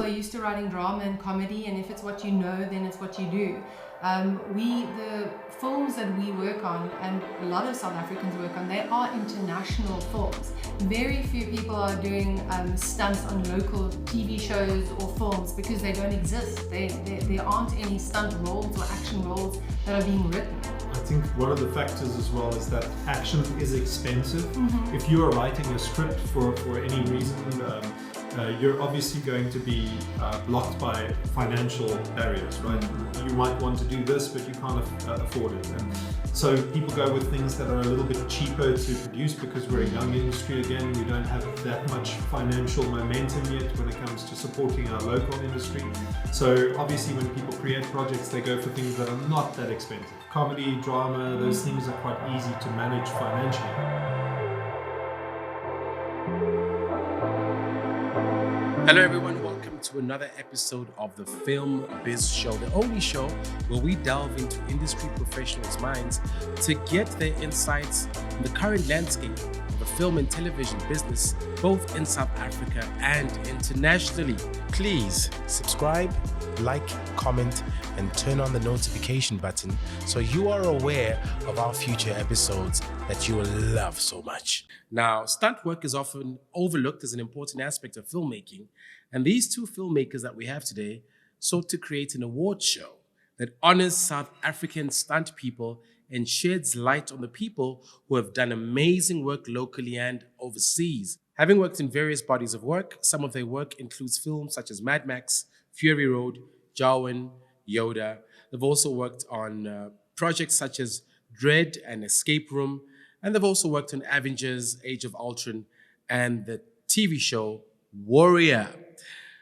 used to writing drama and comedy, and if it's what you know, then it's what you do. The films that we work on, and a lot of South Africans work on, they are international films. Very few people are doing stunts on local TV shows or films because they don't exist. There aren't any stunt roles or action roles that are being written. I think one of the factors as well is that action is expensive. If you are writing a script for any reason, you're obviously going to be blocked by financial barriers, right? You might want to do this, but you can't afford it. And so people go with things that are a little bit cheaper to produce because we're a young industry again. We don't have that much financial momentum yet when it comes to supporting our local industry. So obviously when people create projects, they go for things that are not that expensive. Comedy, drama, those things are quite easy to manage financially. Hello everyone, welcome to another episode of the Film Biz Show, the only show where we delve into industry professionals' minds to get their insights on the current landscape of the film and television business, both in South Africa and internationally. Please subscribe, like, comment, and turn on the notification button so you are aware of our future episodes that you will love so much. Now, stunt work is often overlooked as an important aspect of filmmaking, and these two filmmakers that we have today sought to create an award show that honors South African stunt people and sheds light on the people who have done amazing work locally and overseas. Having worked in various bodies of work, some of their work includes films such as Mad Max, Fury Road, Jawan, Yoda. They've also worked on projects such as Dread and Escape Room, and they've also worked on Avengers, Age of Ultron, and the TV show Warrior.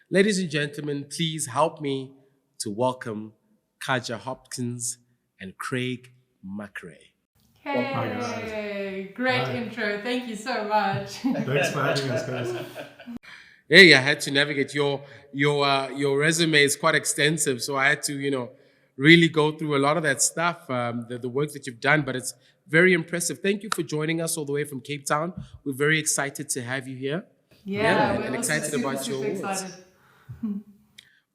Ladies and gentlemen, please help me to welcome Katja Hopkins and Craig McRae. Hey, great intro. Thank you so much. Thanks for having us, guys. Hey, I had to navigate. Your resume is quite extensive, so I had to, really go through a lot of that stuff, the work that you've done, but it's very impressive. Thank you for joining us all the way from Cape Town. We're very excited to have you here. Yeah, and excited about your awards. Excited.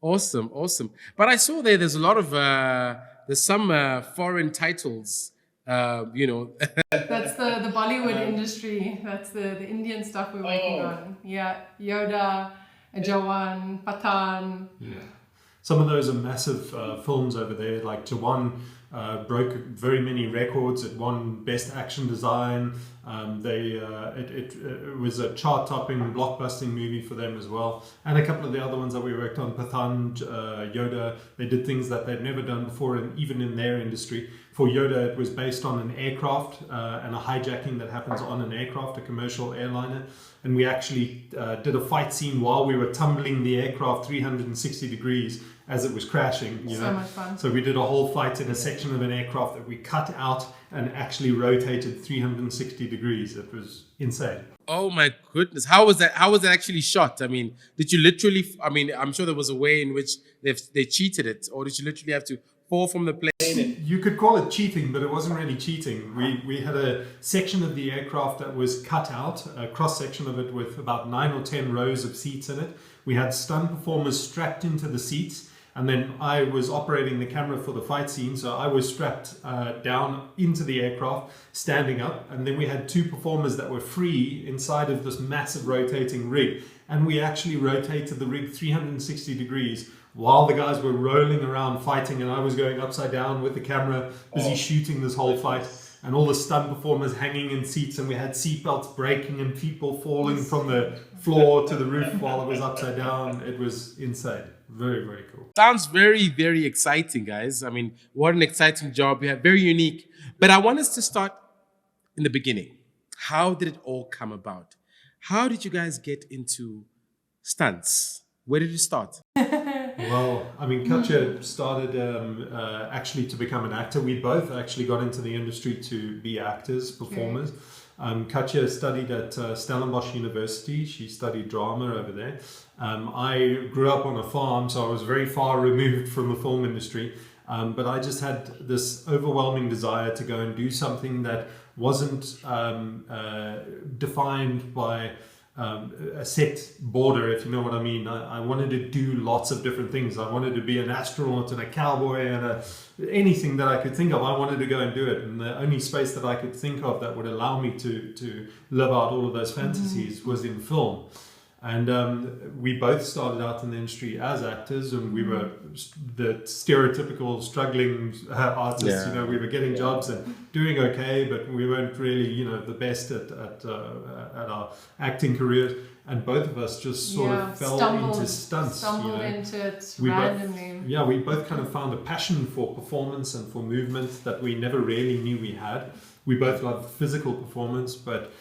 Awesome. But I saw there's a lot of, there's some foreign titles, That's the Bollywood industry. That's the Indian stuff we're working on. Yeah, Yoda, Jawan, Pathan. Yeah. Some of those are massive films over there, like Jawan broke very many records. It won Best Action Design. It was a chart-topping, blockbusting movie for them as well. And a couple of the other ones that we worked on, Pathan, Yoda, they did things that they'd never done before, and even in their industry. For Yoda, it was based on an aircraft and a hijacking that happens on an aircraft, a commercial airliner. And we actually did a fight scene while we were tumbling the aircraft 360 degrees as it was crashing. So much fun. So we did a whole fight in a section of an aircraft that we cut out and actually rotated 360 degrees. It was insane. Oh my goodness. How was that actually shot? I mean, did you literally, I'm sure there was a way in which they cheated it, or did you literally have to fall from the plane? You could call it cheating, but it wasn't really cheating. We had a section of the aircraft that was cut out, a cross section of it with about 9 or 10 rows of seats in it. We had stunt performers strapped into the seats, and then I was operating the camera for the fight scene, so I was strapped down into the aircraft, standing up, and then we had two performers that were free inside of this massive rotating rig, and we actually rotated the rig 360 degrees while the guys were rolling around fighting, and I was going upside down with the camera, busy shooting this whole fight, and all the stunt performers hanging in seats, and we had seatbelts breaking and people falling from the floor to the roof while it was upside down. It was insane. Very, very cool. Sounds very, very exciting, guys. I mean, what an exciting job you have. Very unique. But I want us to start in the beginning. How did it all come about? How did you guys get into stunts? Where did it start? Well, Katja started actually to become an actor. We both actually got into the industry to be actors, performers. Katja studied at Stellenbosch University. She studied drama over there. I grew up on a farm, so I was very far removed from the film industry. But I just had this overwhelming desire to go and do something that wasn't defined by a set border, if you know what I mean. I wanted to do lots of different things. I wanted to be an astronaut and a cowboy and anything that I could think of. I wanted to go and do it. And the only space that I could think of that would allow me to live out all of those fantasies was in film. And we both started out in the industry as actors, and we were the stereotypical struggling artists. You know, we were getting jobs and doing okay, but we weren't really, you know, the best at our acting careers. And both of us just sort of fell into stunts. Stumbled into it randomly. We both kind of found a passion for performance and for movement that we never really knew we had. We both loved physical performance, but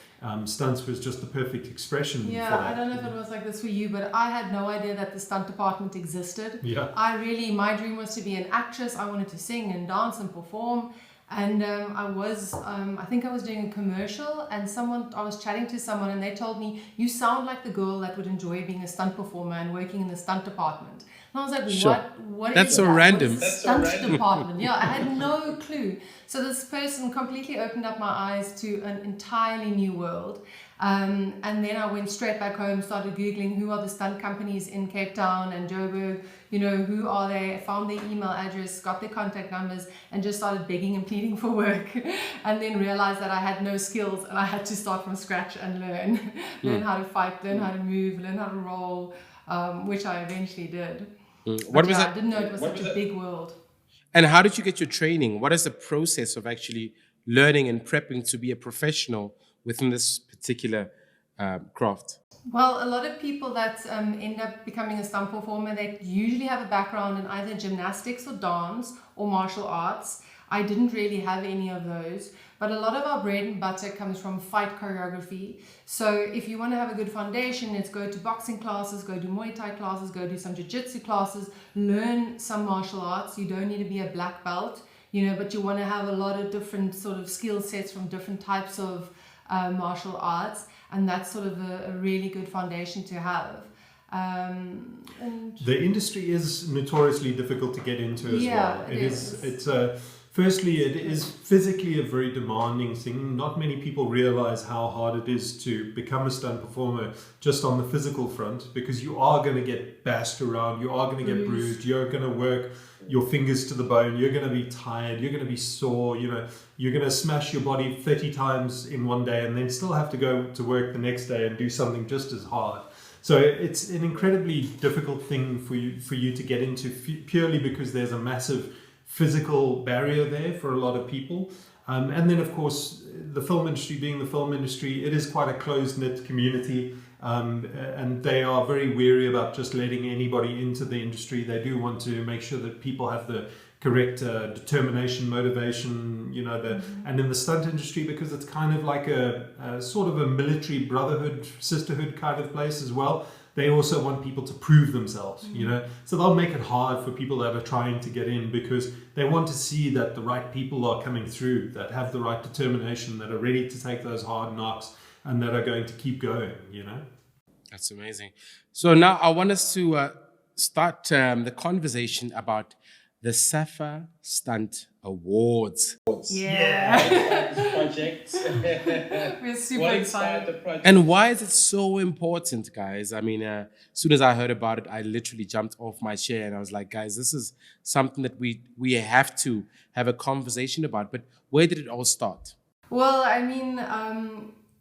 stunts was just the perfect expression for that. I don't know if it was like this for you, but I had no idea that the stunt department existed. My dream was to be an actress. I wanted to sing and dance and perform. And I think I was doing a commercial, and I was chatting to someone, and they told me, you sound like the girl that would enjoy being a stunt performer and working in the stunt department. And I was like, what That's is so that? random. What's the stunt department? I had no clue. So this person completely opened up my eyes to an entirely new world. And then I went straight back home, started Googling who are the stunt companies in Cape Town and Joburg, you know, who are they, found their email address, got their contact numbers, and just started begging and pleading for work. And then realized that I had no skills and I had to start from scratch and learn how to fight, learn how to move, learn how to roll, which I eventually did. I didn't know it was such a big world. And how did you get your training? What is the process of actually learning and prepping to be a professional within this particular craft? Well, a lot of people that end up becoming a stunt performer, they usually have a background in either gymnastics or dance or martial arts. I didn't really have any of those, but a lot of our bread and butter comes from fight choreography. So if you want to have a good foundation, it's go to boxing classes, go do Muay Thai classes, go do some jiu-jitsu classes, learn some martial arts. You don't need to be a black belt, you know, but you want to have a lot of different sort of skill sets from different types of martial arts, and that's sort of a really good foundation to have. The industry is notoriously difficult to get into as well. Firstly, it is physically a very demanding thing. Not many people realize how hard it is to become a stunt performer just on the physical front, because you are going to get bashed around, you are going to get bruised, you're going to work your fingers to the bone, you're going to be tired, you're going to be sore, you know, you're going to smash your body 30 times in one day and then still have to go to work the next day and do something just as hard. So it's an incredibly difficult thing for you to get into, purely because there's a massive physical barrier there for a lot of people. And then, of course, the film industry being the film industry, it is quite a closed-knit community, and they are very wary about just letting anybody into the industry. They do want to make sure that people have the correct determination, motivation, you know, and in the stunt industry, because it's kind of like a sort of a military brotherhood, sisterhood kind of place as well. They also want people to prove themselves, you know, so they'll make it hard for people that are trying to get in, because they want to see that the right people are coming through, that have the right determination, that are ready to take those hard knocks, and that are going to keep going, you know. That's amazing. So now I want us to start the conversation about the Sappa Stunt Awards. Project. We're super excited. And why is it so important, guys? I mean, as soon as I heard about it, I literally jumped off my chair and I was like, guys, this is something that we have to have a conversation about. But where did it all start? Well, I mean,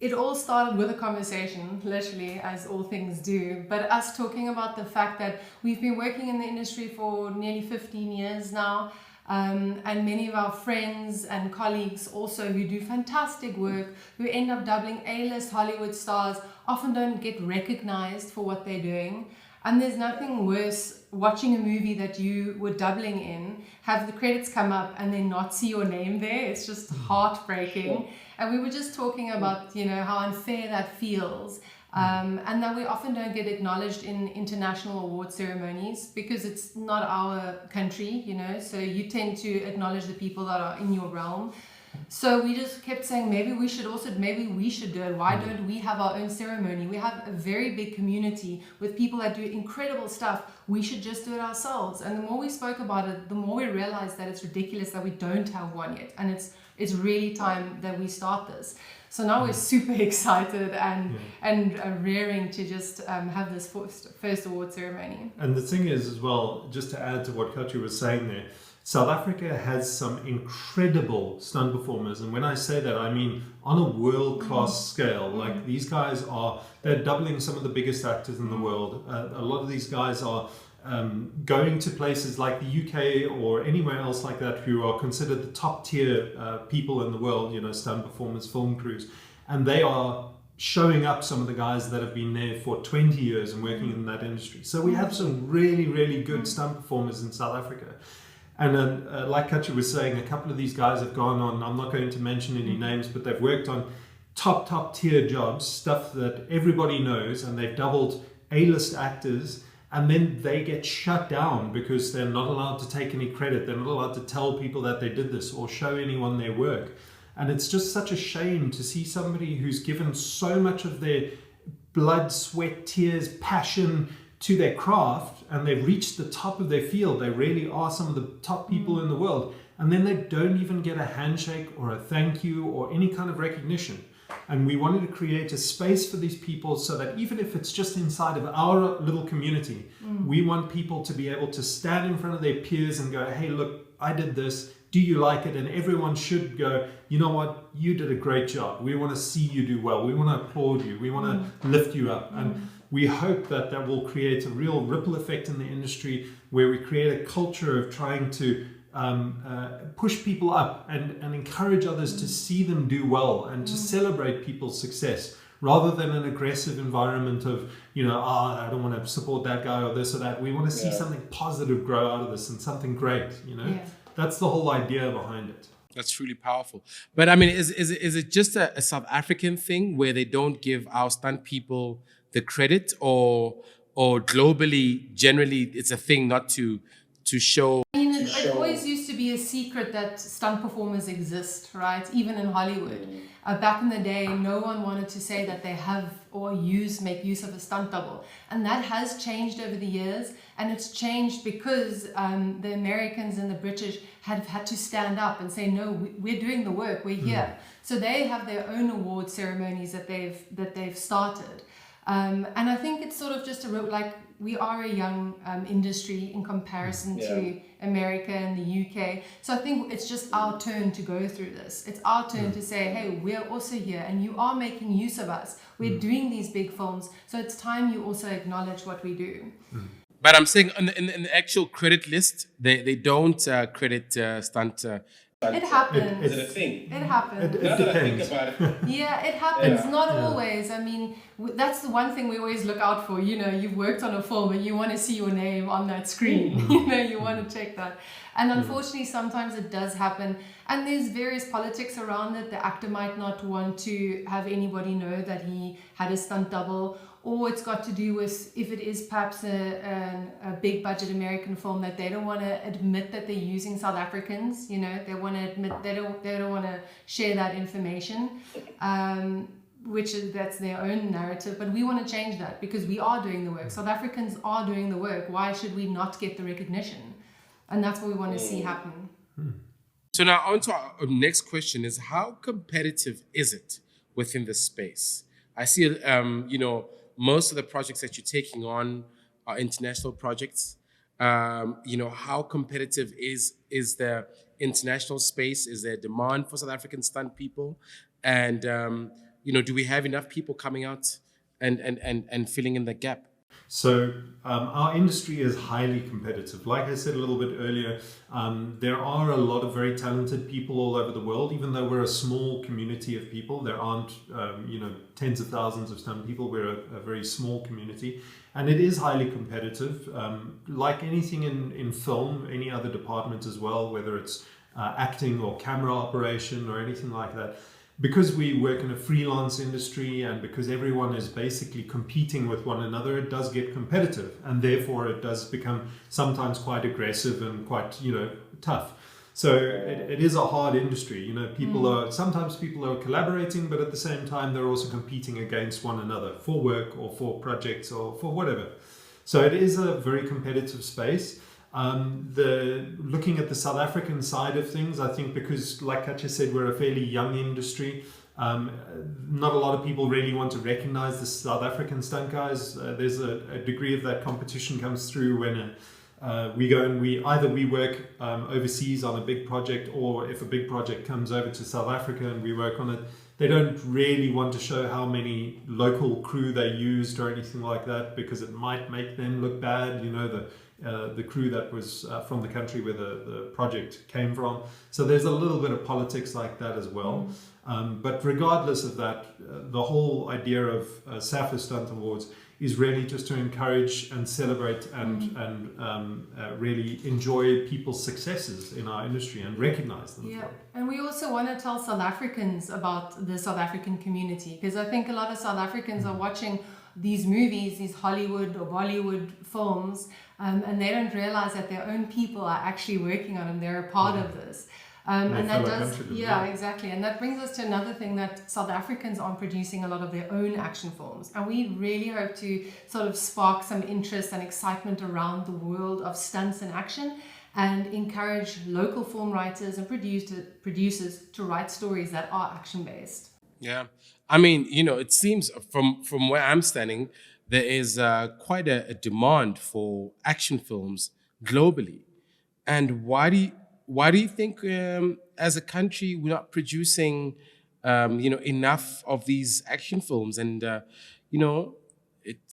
it all started with a conversation, literally, as all things do. But us talking about the fact that we've been working in the industry for nearly 15 years now, and many of our friends and colleagues also who do fantastic work, who end up doubling A-list Hollywood stars, often don't get recognized for what they're doing. And there's nothing worse watching a movie that you were doubling in, have the credits come up and then not see your name there. It's just heartbreaking. And we were just talking about, you know, how unfair that feels. And that we often don't get acknowledged in international award ceremonies because it's not our country, you know, so you tend to acknowledge the people that are in your realm. So we just kept saying, maybe we should do it. Why don't we have our own ceremony? We have a very big community with people that do incredible stuff. We should just do it ourselves. And the more we spoke about it, the more we realized that it's ridiculous that we don't have one yet. And it's really time that we start this. So now we're super excited and raring to just have this first award ceremony. And the thing is as well, just to add to what Katja was saying there, South Africa has some incredible stunt performers. And when I say that, I mean on a world-class scale. Like these guys they're doubling some of the biggest actors in the world. A lot of these guys are going to places like the UK or anywhere else like that, who are considered the top tier people in the world, you know, stunt performers, film crews. And they are showing up some of the guys that have been there for 20 years and working in that industry. So we have some really, really good stunt performers in South Africa. And like Katja was saying, a couple of these guys have gone on, I'm not going to mention any names, but they've worked on top tier jobs, stuff that everybody knows, and they've doubled A-list actors, and then they get shut down because they're not allowed to take any credit. They're not allowed to tell people that they did this or show anyone their work. And it's just such a shame to see somebody who's given so much of their blood, sweat, tears, passion to their craft, and they've reached the top of their field. They really are some of the top people in the world, and then they don't even get a handshake or a thank you or any kind of recognition. And we wanted to create a space for these people so that even if it's just inside of our little community, we want people to be able to stand in front of their peers and go, hey, look, I did this. Do you like it? And everyone should go, you know what? You did a great job. We want to see you do well. We want to applaud you. We want to lift you up. And we hope that that will create a real ripple effect in the industry, where we create a culture of trying to push people up and encourage others to see them do well and to celebrate people's success, rather than an aggressive environment of, you know, I don't want to support that guy or this or that. We want to see something positive grow out of this and something great, you know. Yeah. That's the whole idea behind it. That's really powerful. But I mean, is it just a South African thing where they don't give our stunt people the credit, or globally, generally, it's a thing not to show? I mean, it always used to be a secret that stunt performers exist, right? Even in Hollywood. Back in the day, no one wanted to say that they have or make use of a stunt double. And that has changed over the years. And it's changed because the Americans and the British have had to stand up and say, no, we're doing the work, we're here. So they have their own award ceremonies that they've started. And I think it's sort of just like, we are a young industry in comparison to America and the UK. So I think it's just our turn to go through this. It's our turn to say, hey, we're also here and you are making use of us. We're doing these big films. So it's time you also acknowledge what we do. But I'm saying in the actual credit list, they don't credit stunt. It happens. Is it a thing? It happens. It depends. Yeah, it happens. Not always. I mean, that's the one thing we always look out for. You know, you've worked on a film and you want to see your name on that screen. You know, you want to check that. And unfortunately, sometimes it does happen. And there's various politics around it. The actor might not want to have anybody know that he had a stunt double. Or it's got to do with, if it is perhaps a big budget American film, that they don't want to admit that they're using South Africans. You know, they want to admit they don't want to share that information, that's their own narrative. But we want to change that because we are doing the work. South Africans are doing the work. Why should we not get the recognition? And that's what we want to see happen. So now on to our next question is, how competitive is it within the space? I see, you know, most of the projects that you're taking on are international projects. You know, how competitive is the international space? Is there demand for South African stunt people? And, you know, do we have enough people coming out and filling in the gap? So our industry is highly competitive. Like I said a little bit earlier, there are a lot of very talented people all over the world. Even though we're a small community of people, there aren't you know, tens of thousands of stunt people. We're a very small community, and it is highly competitive. Like anything in film, any other department as well, whether it's acting or camera operation or anything like that. Because we work in a freelance industry and because everyone is basically competing with one another, it does get competitive, and therefore it does become sometimes quite aggressive and quite, you know, tough. So it is a hard industry. You know, sometimes people are collaborating, but at the same time they're also competing against one another for work or for projects or for whatever. So it is a very competitive space. Looking at the South African side of things, I think because, like Katja said, we're a fairly young industry, Not a lot of people really want to recognize the South African stunt guys. There's a degree of that competition comes through when we go and we work overseas on a big project, or if a big project comes over to South Africa and we work on it, they don't really want to show how many local crew they used or anything like that, because it might make them look bad, the crew that was from the country where the project came from. So there's a little bit of politics like that as well. But regardless of that, the whole idea of Sappa Stunt Awards is really just to encourage and celebrate and really enjoy people's successes in our industry and recognize them. Yeah, and we also want to tell South Africans about the South African community, because I think a lot of South Africans are watching these movies, these Hollywood or Bollywood films, and they don't realize that their own people are actually working on them. They're a part of this. And that does, exactly. And that brings us to another thing, that South Africans aren't producing a lot of their own action films. And we really hope to sort of spark some interest and excitement around the world of stunts and action, and encourage local film writers and producers to write stories that are action-based. Yeah. I mean, it seems from where I'm standing, there is quite a demand for action films globally. And why do you think, as a country, we're not producing, enough of these action films? And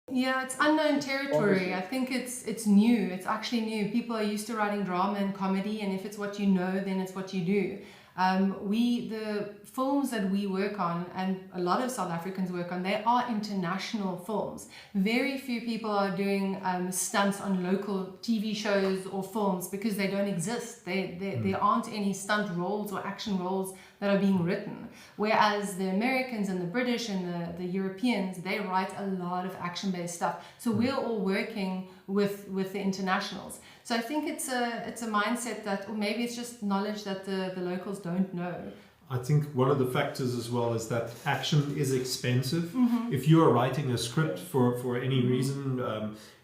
it's unknown territory. I think it's new. It's actually new. People are used to writing drama and comedy, and if it's what you know, then it's what you do. The films that we work on, and a lot of South Africans work on, they are international films. Very few people are doing stunts on local TV shows or films, because they don't exist. There aren't any stunt roles or action roles that are being written. Whereas the Americans and the British and the Europeans, they write a lot of action-based stuff. So we're all working with the internationals. So I think it's a mindset that, or maybe it's just knowledge that the locals don't know. I think one of the factors as well is that action is expensive. If you are writing a script for any reason,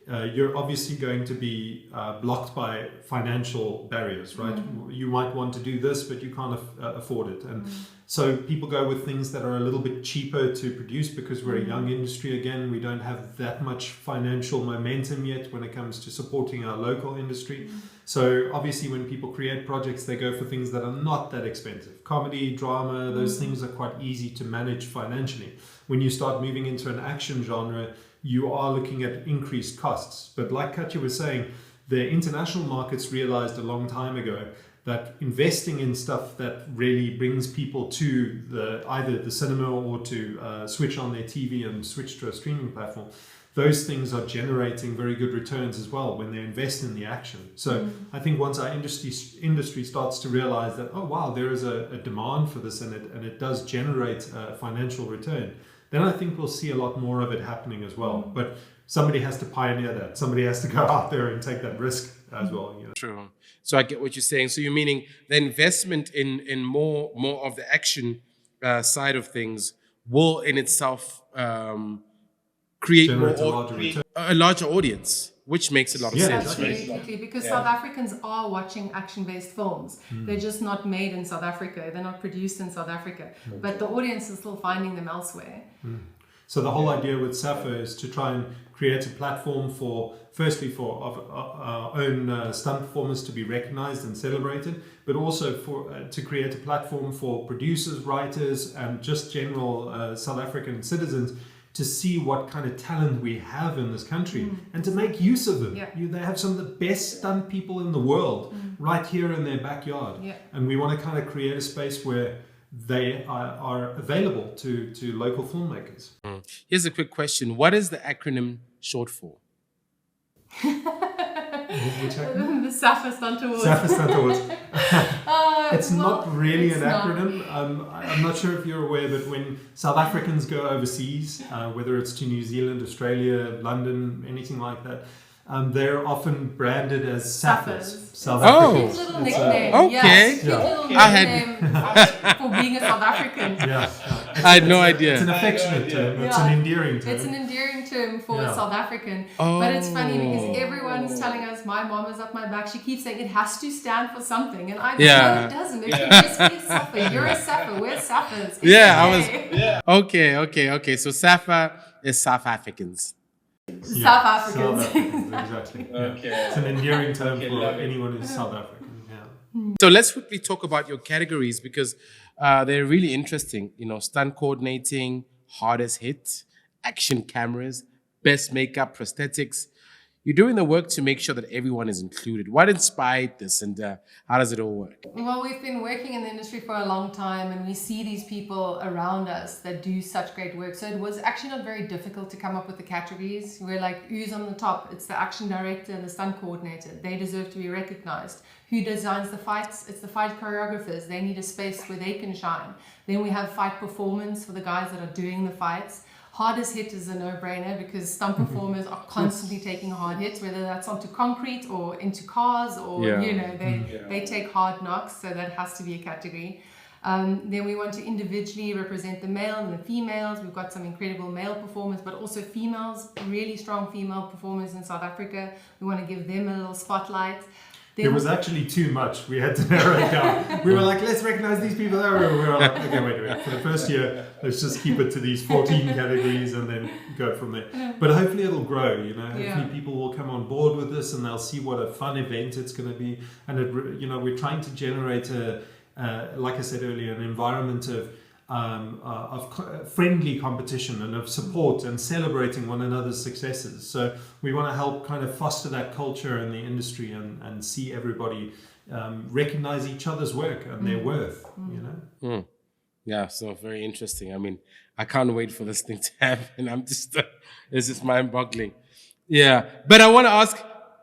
you're obviously going to be blocked by financial barriers, right? You might want to do this, but you can't afford it. And so people go with things that are a little bit cheaper to produce, because we're a young industry. Again, we don't have that much financial momentum yet when it comes to supporting our local industry. So obviously when people create projects, they go for things that are not that expensive. Comedy, drama, those things are quite easy to manage financially. When you start moving into an action genre, you are looking at increased costs. But like Katja was saying, the international markets realized a long time ago that investing in stuff that really brings people to either the cinema or to switch on their TV and switch to a streaming platform, those things are generating very good returns as well when they invest in the action. So I think once our industry starts to realize that, oh wow, there is a demand for this, and it does generate a financial return, then I think we'll see a lot more of it happening as well. But somebody has to pioneer that. Somebody has to go out there and take that risk as well. True. So I get what you're saying. So you're meaning the investment in more of the action side of things will in itself create a larger audience, which makes a lot of sense. Absolutely, because South Africans are watching action-based films. They're just not made in South Africa. They're not produced in South Africa. But the audience is still finding them elsewhere. So the whole idea with Sappa is to try and create a platform firstly for our own stunt performers to be recognized and celebrated, but also to create a platform for producers, writers, and just general South African citizens to see what kind of talent we have in this country and to make use of them. They have some of the best stunt people in the world right here in their backyard. And we want to kind of create a space where they are available to local filmmakers. Here's a quick question. What is the acronym short for? The Sappa Stunt Awards. Sappa Stunt Awards. It's not really an acronym. I'm not sure if you're aware, but when South Africans go overseas, whether it's to New Zealand, Australia, London, anything like that, they're often branded as Sappas. South Africans. Little nickname. Okay. Yes, little nickname for being a South African. I had no idea. It's an affectionate term. It's an endearing term. It's an endearing term for South African. But it's funny because everyone's telling us, my mom is up my back. She keeps saying it has to stand for something. And I know it doesn't. It can just be Sappa. You're a Sappa. We're Sappas. Okay. So Sappa is South Africans. South Africans. South Africans, exactly. Okay. It's an endearing term for anyone who's South African. So let's quickly talk about your categories because they're really interesting. You know, stunt coordinating, hardest hit, action cameras, best makeup, prosthetics. You're doing the work to make sure that everyone is included. What inspired this and how does it all work? Well, we've been working in the industry for a long time and we see these people around us that do such great work. So it was actually not very difficult to come up with the categories. We're like, who's on the top? It's the action director and the stunt coordinator. They deserve to be recognized. Who designs the fights? It's the fight choreographers. They need a space where they can shine. Then we have fight performance for the guys that are doing the fights. Hardest hit is a no-brainer because stunt performers are constantly taking hard hits, whether that's onto concrete or into cars or, they take hard knocks. So that has to be a category. Then we want to individually represent the male and the females. We've got some incredible male performers, but also females, really strong female performers in South Africa. We want to give them a little spotlight. There was actually too much. We had to narrow it down. We were like, let's recognize these people. We were like, okay, wait. For the first year, let's just keep it to these 14 categories and then go from there. But hopefully it'll grow, Hopefully people will come on board with this and they'll see what a fun event it's going to be. And, we're trying to generate like I said earlier, an environment of friendly competition and of support and celebrating one another's successes. So we want to help kind of foster that culture in the industry and see everybody recognize each other's work and their worth, Yeah, so very interesting. I mean, I can't wait for this thing to happen. It's just mind-boggling. Yeah, but I want to ask,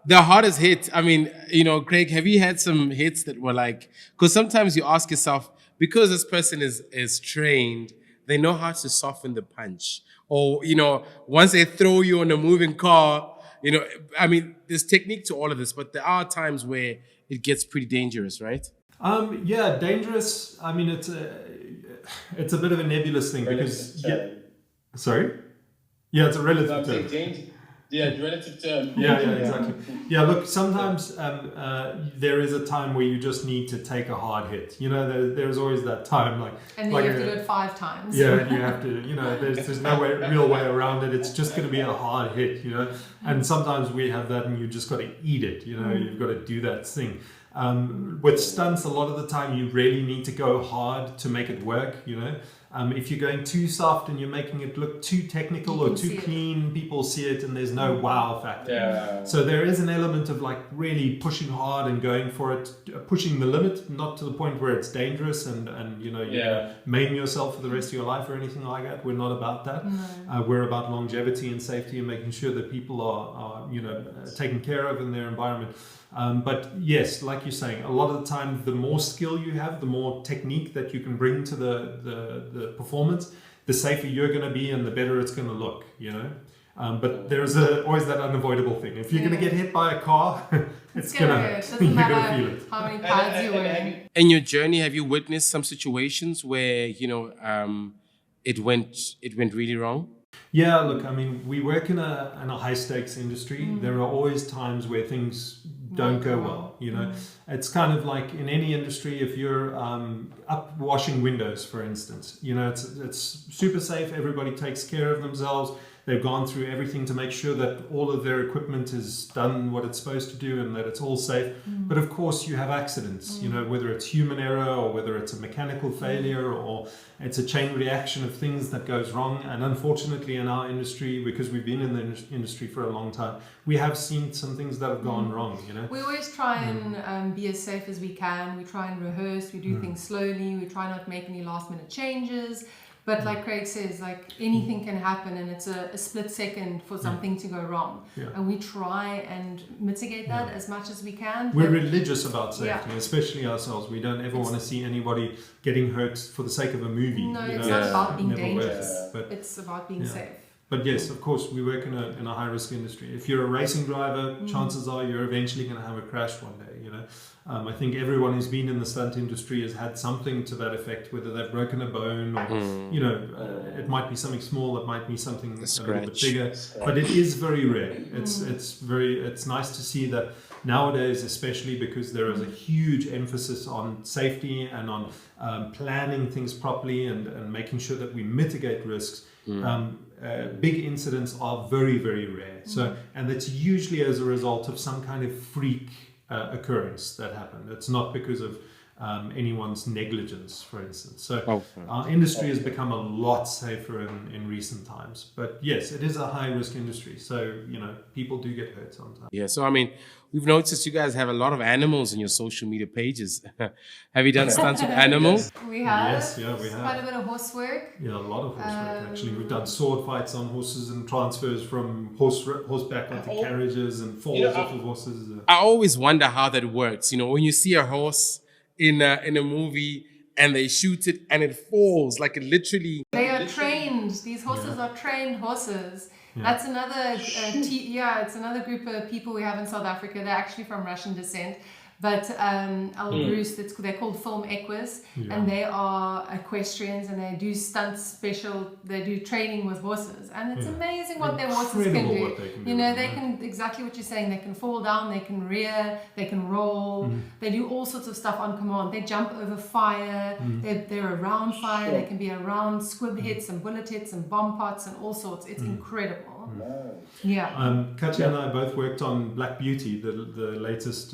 the hardest hit, I mean, Craig, have you had some hits that were like, because sometimes you ask yourself, because this person is trained, they know how to soften the punch. Or, once they throw you on a moving car, I mean, there's technique to all of this, but there are times where it gets pretty dangerous, right? Dangerous. I mean, it's a bit of a nebulous thing because... Sorry? Yeah, it's a relative term. Yeah, relative term. Yeah, exactly. Yeah, look, sometimes there is a time where you just need to take a hard hit. There's always that time, and then you have to do it 5 times. Yeah, and you have to. There's no real way around it. It's just going to be a hard hit. And sometimes we have that, and you just got to eat it. You've got to do that thing. With stunts, a lot of the time you really need to go hard to make it work. If you're going too soft and you're making it look too technical or too clean, people see it and there's no wow factor. Yeah. So there is an element of really pushing hard and going for it, pushing the limit, not to the point where it's dangerous and you maim yourself for the rest of your life or anything like that. We're not about that. No. We're about longevity and safety and making sure that people are taken care of in their environment. But yes, like you're saying, a lot of the time, the more skill you have, the more technique that you can bring to the performance, the safer you're going to be and the better it's going to look, But there's always that unavoidable thing. If you're going to get hit by a car, it's going to hurt. You're going to feel it. How many pads you're wearing. In your journey, have you witnessed some situations where, it went really wrong? Yeah, look, I mean, we work in a high stakes industry. There are always times where things don't go well. It's kind of like in any industry. If you're up washing windows, for instance, it's super safe. Everybody takes care of themselves. They've gone through everything to make sure that all of their equipment is done what it's supposed to do and that it's all safe. But of course you have accidents, whether it's human error or whether it's a mechanical failure or it's a chain reaction of things that goes wrong. And unfortunately in our industry, because we've been in the industry for a long time, we have seen some things that have gone wrong, We always try and be as safe as we can. We try and rehearse, we do things slowly. We try not to make any last minute changes. But like Craig says, anything can happen and it's a split second for something to go wrong. Yeah. And we try and mitigate that as much as we can. We're religious about safety, especially ourselves. We don't ever want to see anybody getting hurt for the sake of a movie. No, it's not about being dangerous. But it's about being safe. But yes, of course, we work in a high risk industry. If you're a racing driver, chances are you're eventually going to have a crash one day. You know, I think everyone who's been in the stunt industry has had something to that effect, whether they've broken a bone or you know, it might be something small, it might be something a little bit bigger, but it is very rare. It's nice to see that nowadays, especially because there is a huge emphasis on safety and on planning things properly and making sure that we mitigate risks. Big incidents are very, very rare. So, and it's usually as a result of some kind of freak occurrence that happened. It's not because of anyone's negligence, for instance. So our industry has become a lot safer in recent times. But yes, it is a high risk industry. So, you know, people do get hurt sometimes. Yeah, so I mean, we've noticed you guys have a lot of animals in your social media pages. Have you done stunts with animals? We have. Yes, yeah, we have. Quite a bit of horse work. Yeah, a lot of horsework actually. We've done sword fights on horses and transfers from horseback onto carriages and falls off of horses. I always wonder how that works. You know, when you see a horse in a movie and they shoot it and it falls, like it literally... They are trained. These horses are trained horses. Yeah. That's another, it's another group of people we have in South Africa. They're actually from Russian descent. But Bruce, they're called film equus, and they are equestrians, and they do stunts special. They do training with horses, and it's amazing what their horses can do. You know, they can, exactly what you're saying. They can fall down, they can rear, they can roll. They do all sorts of stuff on command. They jump over fire. They're around fire. They can be around squib hits and bullet hits and bomb pots and all sorts. It's incredible. Yeah. Katja and I both worked on Black Beauty, the latest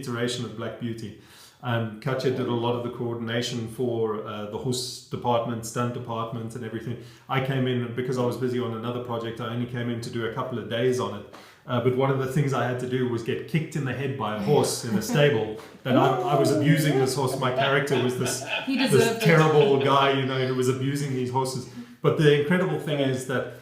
iteration of Black Beauty. Katja did a lot of the coordination for the horse department, stunt department and everything. I came in, because I was busy on another project, I only came in to do a couple of days on it. But one of the things I had to do was get kicked in the head by a horse in a stable. That I was abusing this horse. My character was this terrible guy, you know, who was abusing these horses. But the incredible thing is that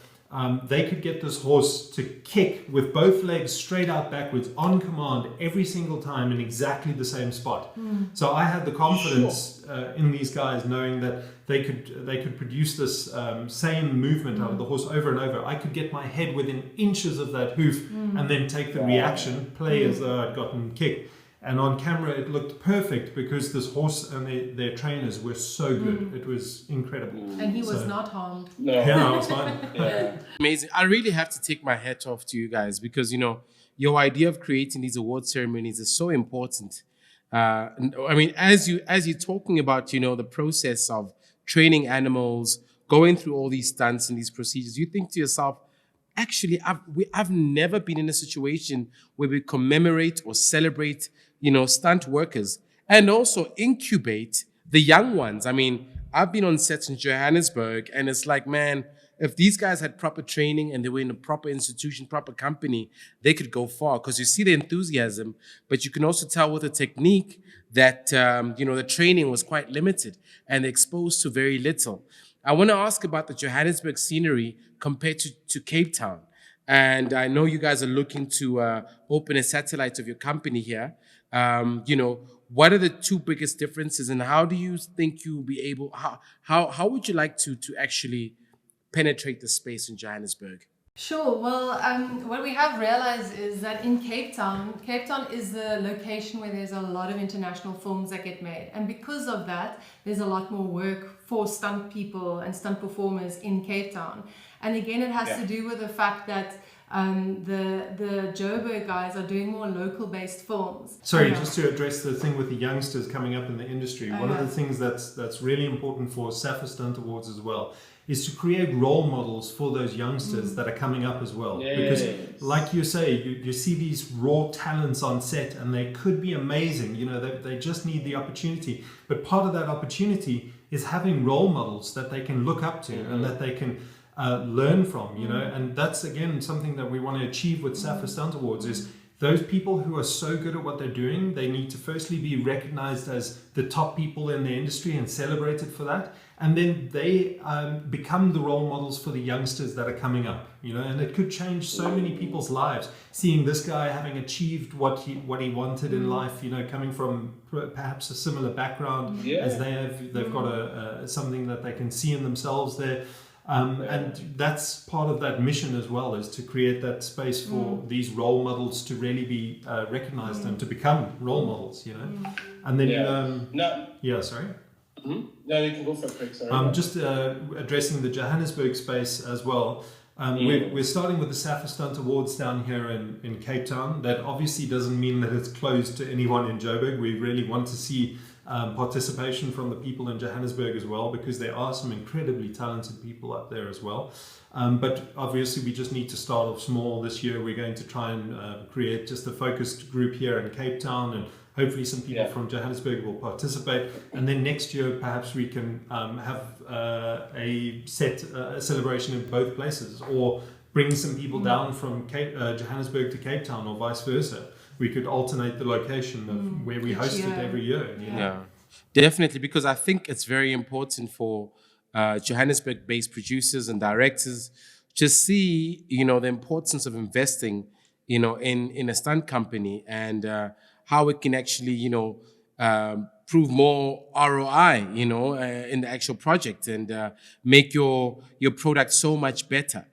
they could get this horse to kick with both legs straight out backwards on command every single time in exactly the same spot. So I had the confidence in these guys, knowing that they could produce this same movement out of the horse over and over. I could get my head within inches of that hoof and then take the reaction, play as though I'd gotten kicked. And on camera, it looked perfect because this horse and their trainers were so good. It was incredible. And he was not harmed. No. Yeah, I was fine. Amazing. I really have to take my hat off to you guys because, you know, your idea of creating these award ceremonies is so important. I mean, as you're talking about, you know, the process of training animals, going through all these stunts and these procedures, you think to yourself, actually, I've never been in a situation where we commemorate or celebrate, you know, stunt workers and also incubate the young ones. I mean, I've been on sets in Johannesburg and it's like, man, if these guys had proper training and they were in a proper institution, proper company, they could go far because you see the enthusiasm, but you can also tell with the technique that, you know, the training was quite limited and exposed to very little. I want to ask about the Johannesburg scenery compared to Cape Town. And I know you guys are looking to open a satellite of your company here. You know, what are the two biggest differences and how do you think you'll be able, how would you like to actually penetrate the space in Johannesburg? Sure. Well, what we have realized is that in Cape Town is the location where there's a lot of international films that get made. And because of that, there's a lot more work for stunt people and stunt performers in Cape Town. And again, it has to do with the fact that the Joburg guys are doing more local-based films. Sorry, just to address the thing with the youngsters coming up in the industry, one of the things that's really important for Sappa Stunt Awards as well is to create role models for those youngsters that are coming up as well. Because like you say, you see these raw talents on set and they could be amazing, you know, they just need the opportunity. But part of that opportunity is having role models that they can look up to and that they can learn from, you know, and that's again something that we want to achieve with Sappa Stunt Awards is those people who are so good at what they're doing, they need to firstly be recognized as the top people in the industry and celebrated for that. And then they become the role models for the youngsters that are coming up, you know, and it could change so many people's lives. Seeing this guy having achieved what he wanted in life, you know, coming from perhaps a similar background as they have, they've got something that they can see in themselves there. And that's part of that mission as well, is to create that space for these role models to really be recognized and to become role models, you know. And then, sorry. No, you can go for it quick, sorry. Just addressing the Johannesburg space as well. We're starting with the Sappa Stunt Awards down here in Cape Town. That obviously doesn't mean that it's closed to anyone in Joburg. We really want to see participation from the people in Johannesburg as well, because there are some incredibly talented people up there as well. But obviously we just need to start off small this year. We're going to try and create just a focused group here in Cape Town, and hopefully some people from Johannesburg will participate. And then next year, perhaps we can have a celebration in both places, or bring some people down from Johannesburg to Cape Town, or vice versa. We could alternate the location of where we host it every year. You know? Yeah, definitely, because I think it's very important for Johannesburg-based producers and directors to see, you know, the importance of investing, you know, in a stunt company, and how it can actually, you know, prove more ROI, you know, in the actual project, and make your product so much better.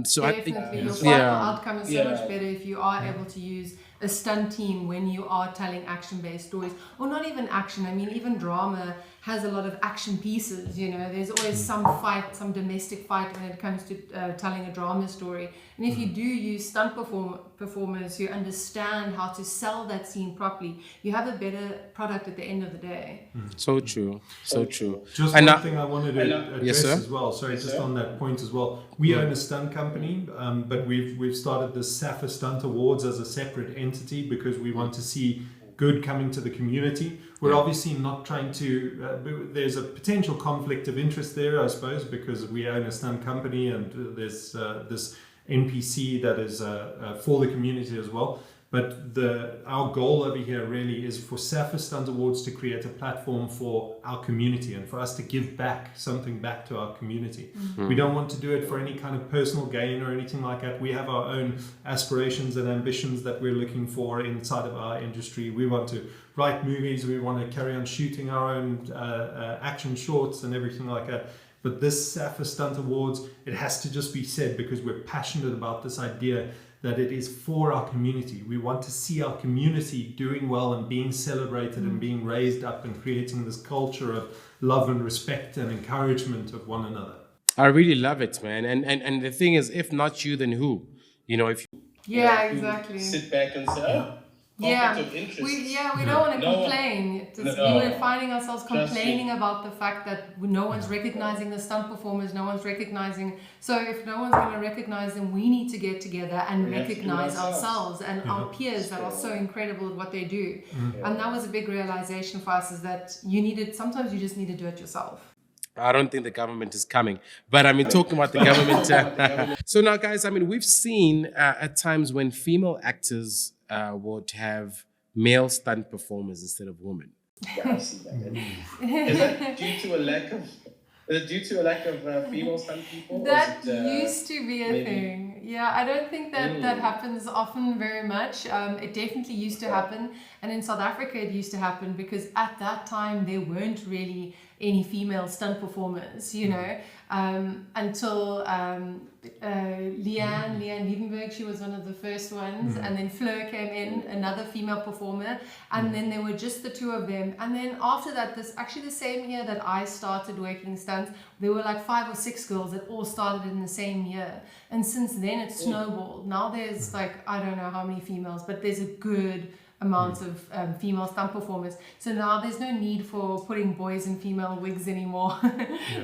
So definitely, I think your final outcome is so much better if you are able to use a stunt team when you are telling action-based stories, or not even action. I mean, even drama has a lot of action pieces, you know. There's always some fight, some domestic fight when it comes to telling a drama story. And if you do use stunt performers who understand how to sell that scene properly, you have a better product at the end of the day. So true, so true. Just one thing I wanted to address sir? as well. Sorry, just on that point as well. We own a stunt company, but we've started the Sappa Stunt Awards as a separate entity, because we want to see good coming to the community. We're obviously not trying to, there's a potential conflict of interest there, I suppose, because we own a stunt company, and there's this NPC that is for the community as well. But our goal over here really is for Sappa Stunt Awards to create a platform for our community, and for us to give back something back to our community. We don't want to do it for any kind of personal gain or anything like that. We have our own aspirations and ambitions that we're looking for inside of our industry. We want to write movies, we want to carry on shooting our own action shorts and everything like that. But this Sappa Stunt Awards, it has to just be said, because we're passionate about this idea that it is for our community. We want to see our community doing well and being celebrated and being raised up, and creating this culture of love and respect and encouragement of one another. I really love it, man. And the thing is, if not you, then who? You know, if you Exactly. Sit back and say, conflict of interest. We don't want to complain. We were finding ourselves complaining about the fact that no one's recognizing the stunt performers, no one's recognizing. So if no one's going to recognize them, we need to get together and recognize ourselves and our peers that are so incredible at what they do. And that was a big realization for us, is that sometimes you just need to do it yourself. I don't think the government is coming, but I mean, talking about the government. So now, guys, I mean, we've seen at times when female actors would have male stunt performers instead of women. Yeah, I've seen that. Is that due to a lack of female stunt people? That used to be a thing. Yeah, I don't think that happens often very much. It definitely used to happen. And in South Africa, it used to happen because at that time, there weren't really any female stunt performers, you know, until Leanne Liebenberg, she was one of the first ones, and then Fleur came in, another female performer, and then there were just the two of them. And then after that, the same year that I started working stunts, there were like 5 or 6 girls that all started in the same year. And since then, it snowballed. Now there's like, I don't know how many females, but there's a good amounts of female stunt performers. So now there's no need for putting boys in female wigs anymore.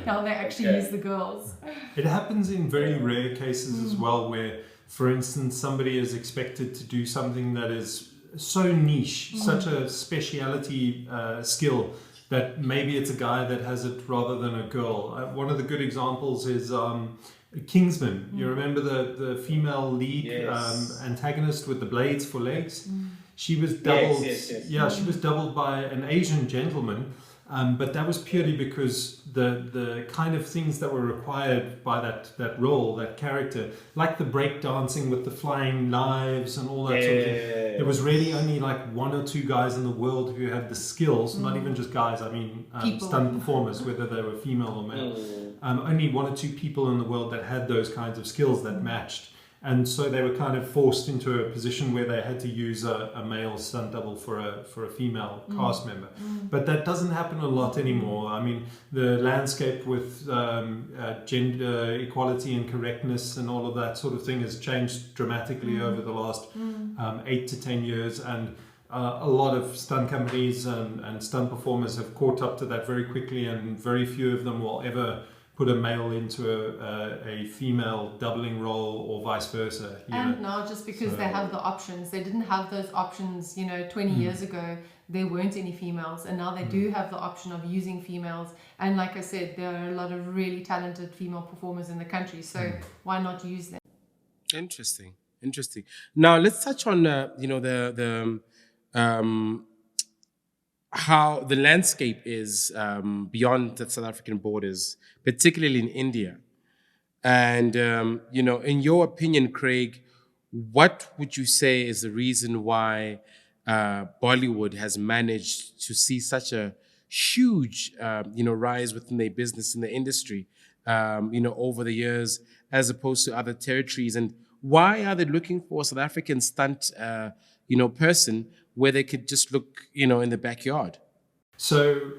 Now they actually use the girls. It happens in very rare cases as well, where, for instance, somebody is expected to do something that is so niche, such a speciality skill, that maybe it's a guy that has it rather than a girl. One of the good examples is Kingsman. You remember the female lead antagonist with the blades for legs? She was doubled. She was doubled by an Asian gentleman, but that was purely because the kind of things that were required by that role, that character, like the break dancing with the flying knives and all that sort of thing. There was really only like 1 or 2 guys in the world who had the skills, not even just guys, I mean stunt performers, whether they were female or male. only one or two people in the world that had those kinds of skills that matched. And so they were kind of forced into a position where they had to use a male stunt double for a female cast member. But that doesn't happen a lot anymore. I mean, the landscape with gender equality and correctness and all of that sort of thing has changed dramatically over the last 8 to 10 years. And a lot of stunt companies and stunt performers have caught up to that very quickly, and very few of them will ever put a male into a female doubling role or vice versa. And now just because they have the options, they didn't have those options, 20 years ago, there weren't any females, and now they do have the option of using females. And like I said, there are a lot of really talented female performers in the country, so why not use them? Interesting. Now let's touch on how the landscape is beyond the South African borders, particularly in India. And, in your opinion, Craig, what would you say is the reason why Bollywood has managed to see such a huge, rise within their business in the industry, over the years, as opposed to other territories? And why are they looking for a South African stunt, person where they could just look, in the backyard? So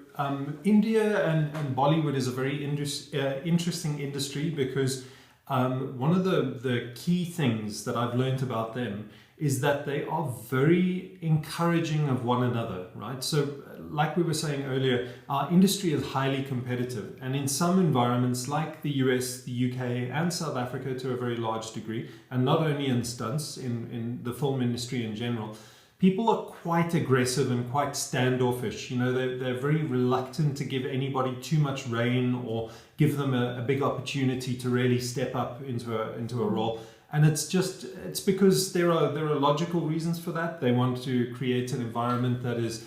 India and Bollywood is a very interesting industry, because one of the key things that I've learned about them is that they are very encouraging of one another, right? So like we were saying earlier, our industry is highly competitive. And in some environments like the US, the UK and South Africa to a very large degree, and not only in stunts, in the film industry in general, people are quite aggressive and quite standoffish. They're very reluctant to give anybody too much rein or give them a big opportunity to really step up into a role. And it's because there are logical reasons for that. They want to create an environment that is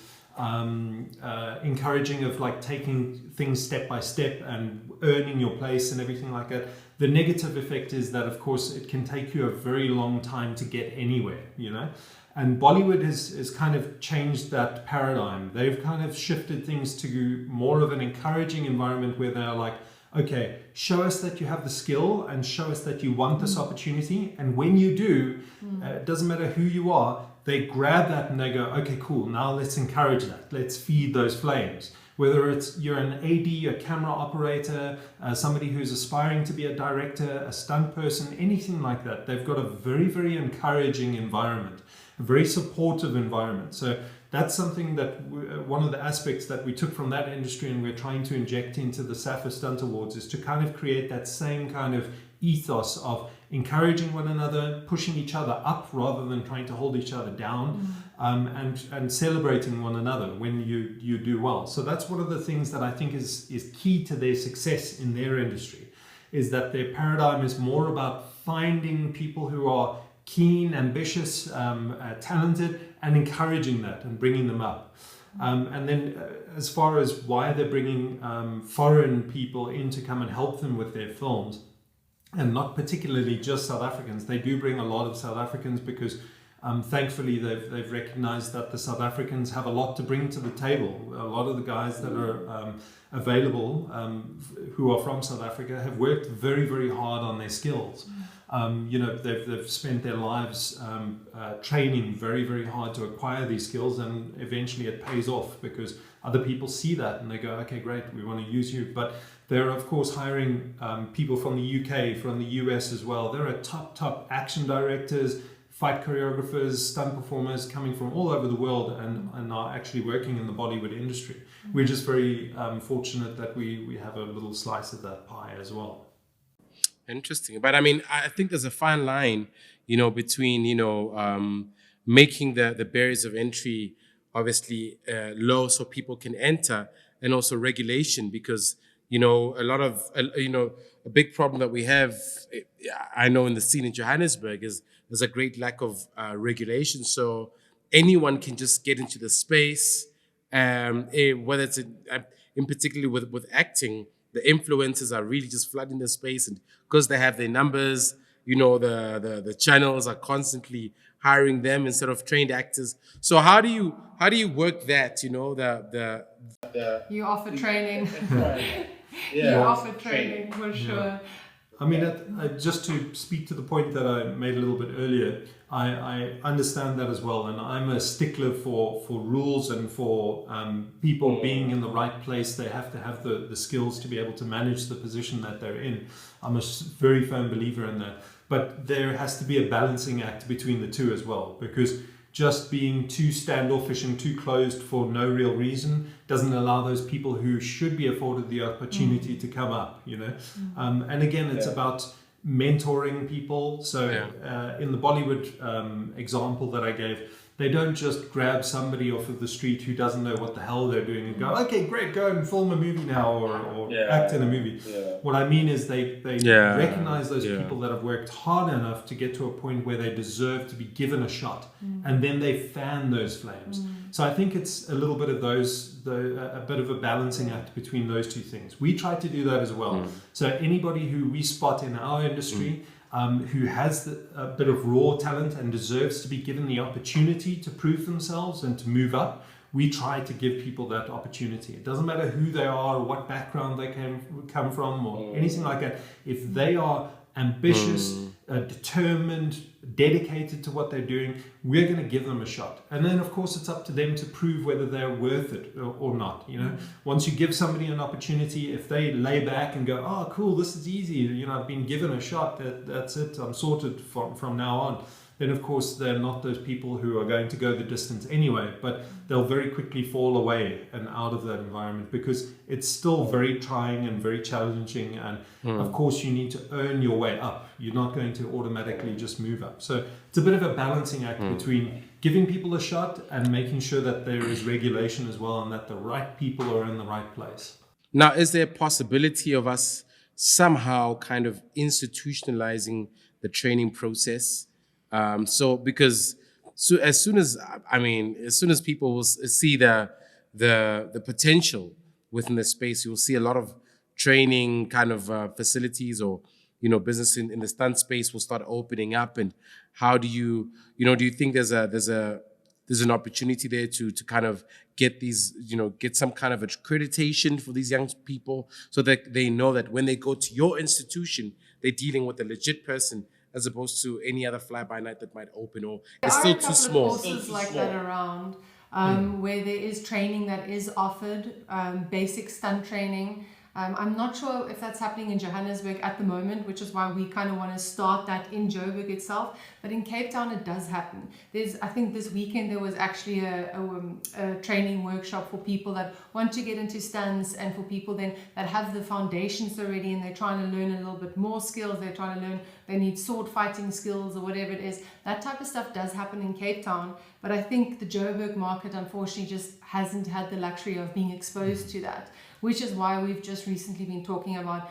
encouraging of like taking things step by step and earning your place and everything like that. The negative effect is that, of course, it can take you a very long time to get anywhere, And Bollywood has kind of changed that paradigm. They've kind of shifted things to more of an encouraging environment where they're like, okay, show us that you have the skill and show us that you want this opportunity. And when you do, it doesn't matter who you are, they grab that and they go, okay, cool, now let's encourage that. Let's feed those flames. Whether you're an AD, a camera operator, somebody who's aspiring to be a director, a stunt person, anything like that, they've got a very, very encouraging environment, a very supportive environment. So that's something that one of the aspects that we took from that industry and we're trying to inject into the Sappa Stunt Awards is to kind of create that same kind of ethos of encouraging one another, pushing each other up rather than trying to hold each other down, and celebrating one another when you do well. So that's one of the things that I think is key to their success in their industry, is that their paradigm is more about finding people who are keen, ambitious, talented, and encouraging that and bringing them up. And then as far as why they're bringing foreign people in to come and help them with their films, and not particularly just South Africans, they do bring a lot of South Africans because thankfully they've recognized that the South Africans have a lot to bring to the table. A lot of the guys that are available who are from South Africa have worked very, very hard on their skills. They've spent their lives training very, very hard to acquire these skills, and eventually it pays off because other people see that and they go, okay, great, we want to use you. But they're of course hiring people from the UK, from the US as well. There are top action directors, fight choreographers, stunt performers coming from all over the world and are actually working in the Bollywood industry. We're just very fortunate that we have a little slice of that pie as well. Interesting. But I mean, I think there's a fine line, between, making the barriers of entry obviously low so people can enter, and also regulation, because, a lot of, a big problem that we have, I know in the scene in Johannesburg, is there's a great lack of regulation. So anyone can just get into the space, whether it's in particularly with acting, the influencers are really just flooding the space, and because they have their numbers, the channels are constantly hiring them instead of trained actors. So how do you work that? You offer training. You offer training for sure. I mean, just to speak to the point that I made a little bit earlier, I understand that as well, and I'm a stickler for rules and for people being in the right place. They have to have the skills to be able to manage the position that they're in. I'm a very firm believer in that. But there has to be a balancing act between the two as well, because just being too standoffish and too closed for no real reason doesn't allow those people who should be afforded the opportunity to come up, you know. And again, it's about mentoring people. So in the Bollywood example that I gave, they don't just grab somebody off of the street who doesn't know what the hell they're doing and go, okay, great, go and film a movie now or act in a movie. What I mean is they recognize those people that have worked hard enough to get to a point where they deserve to be given a shot, and then they fan those flames. So I think it's a little bit of a bit of a balancing act between those two things. We try to do that as well. So anybody who we spot in our industry who has a bit of raw talent and deserves to be given the opportunity to prove themselves and to move up, we try to give people that opportunity. It doesn't matter who they are or what background they come from or anything like that. If they are ambitious, determined, dedicated to what they're doing, we're going to give them a shot. And then of course it's up to them to prove whether they're worth it or not. You know, once you give somebody an opportunity, if they lay back and go, oh cool, this is easy, you know, I've been given a shot, that's it, I'm sorted from now on, then of course they're not those people who are going to go the distance anyway, but they'll very quickly fall away and out of that environment, because it's still very trying and very challenging, and of course you need to earn your way up. You're not going to automatically just move up. So it's a bit of a balancing act between giving people a shot and making sure that there is regulation as well, and that the right people are in the right place. Now, is there a possibility of us somehow kind of institutionalizing the training process? Because as soon as people will see the potential within the space, you'll see a lot of training kind of facilities or, you know, business in the stunt space will start opening up. And how do you think there's an opportunity there to kind of get these, you know, get some kind of accreditation for these young people so that they know that when they go to your institution, they're dealing with a legit person, as opposed to any other fly-by-night that might open, or it's still too small. There are courses like that around where there is training that is offered, basic stunt training. I'm not sure if that's happening in Johannesburg at the moment, which is why we kind of want to start that in Joburg itself. But in Cape Town, it does happen. I think this weekend there was actually a training workshop for people that want to get into stunts, and for people then that have the foundations already and they're trying to learn a little bit more skills. They're trying to learn, they need sword fighting skills or whatever it is. That type of stuff does happen in Cape Town. But I think the Joburg market, unfortunately, just hasn't had the luxury of being exposed to that, which is why we've just recently been talking about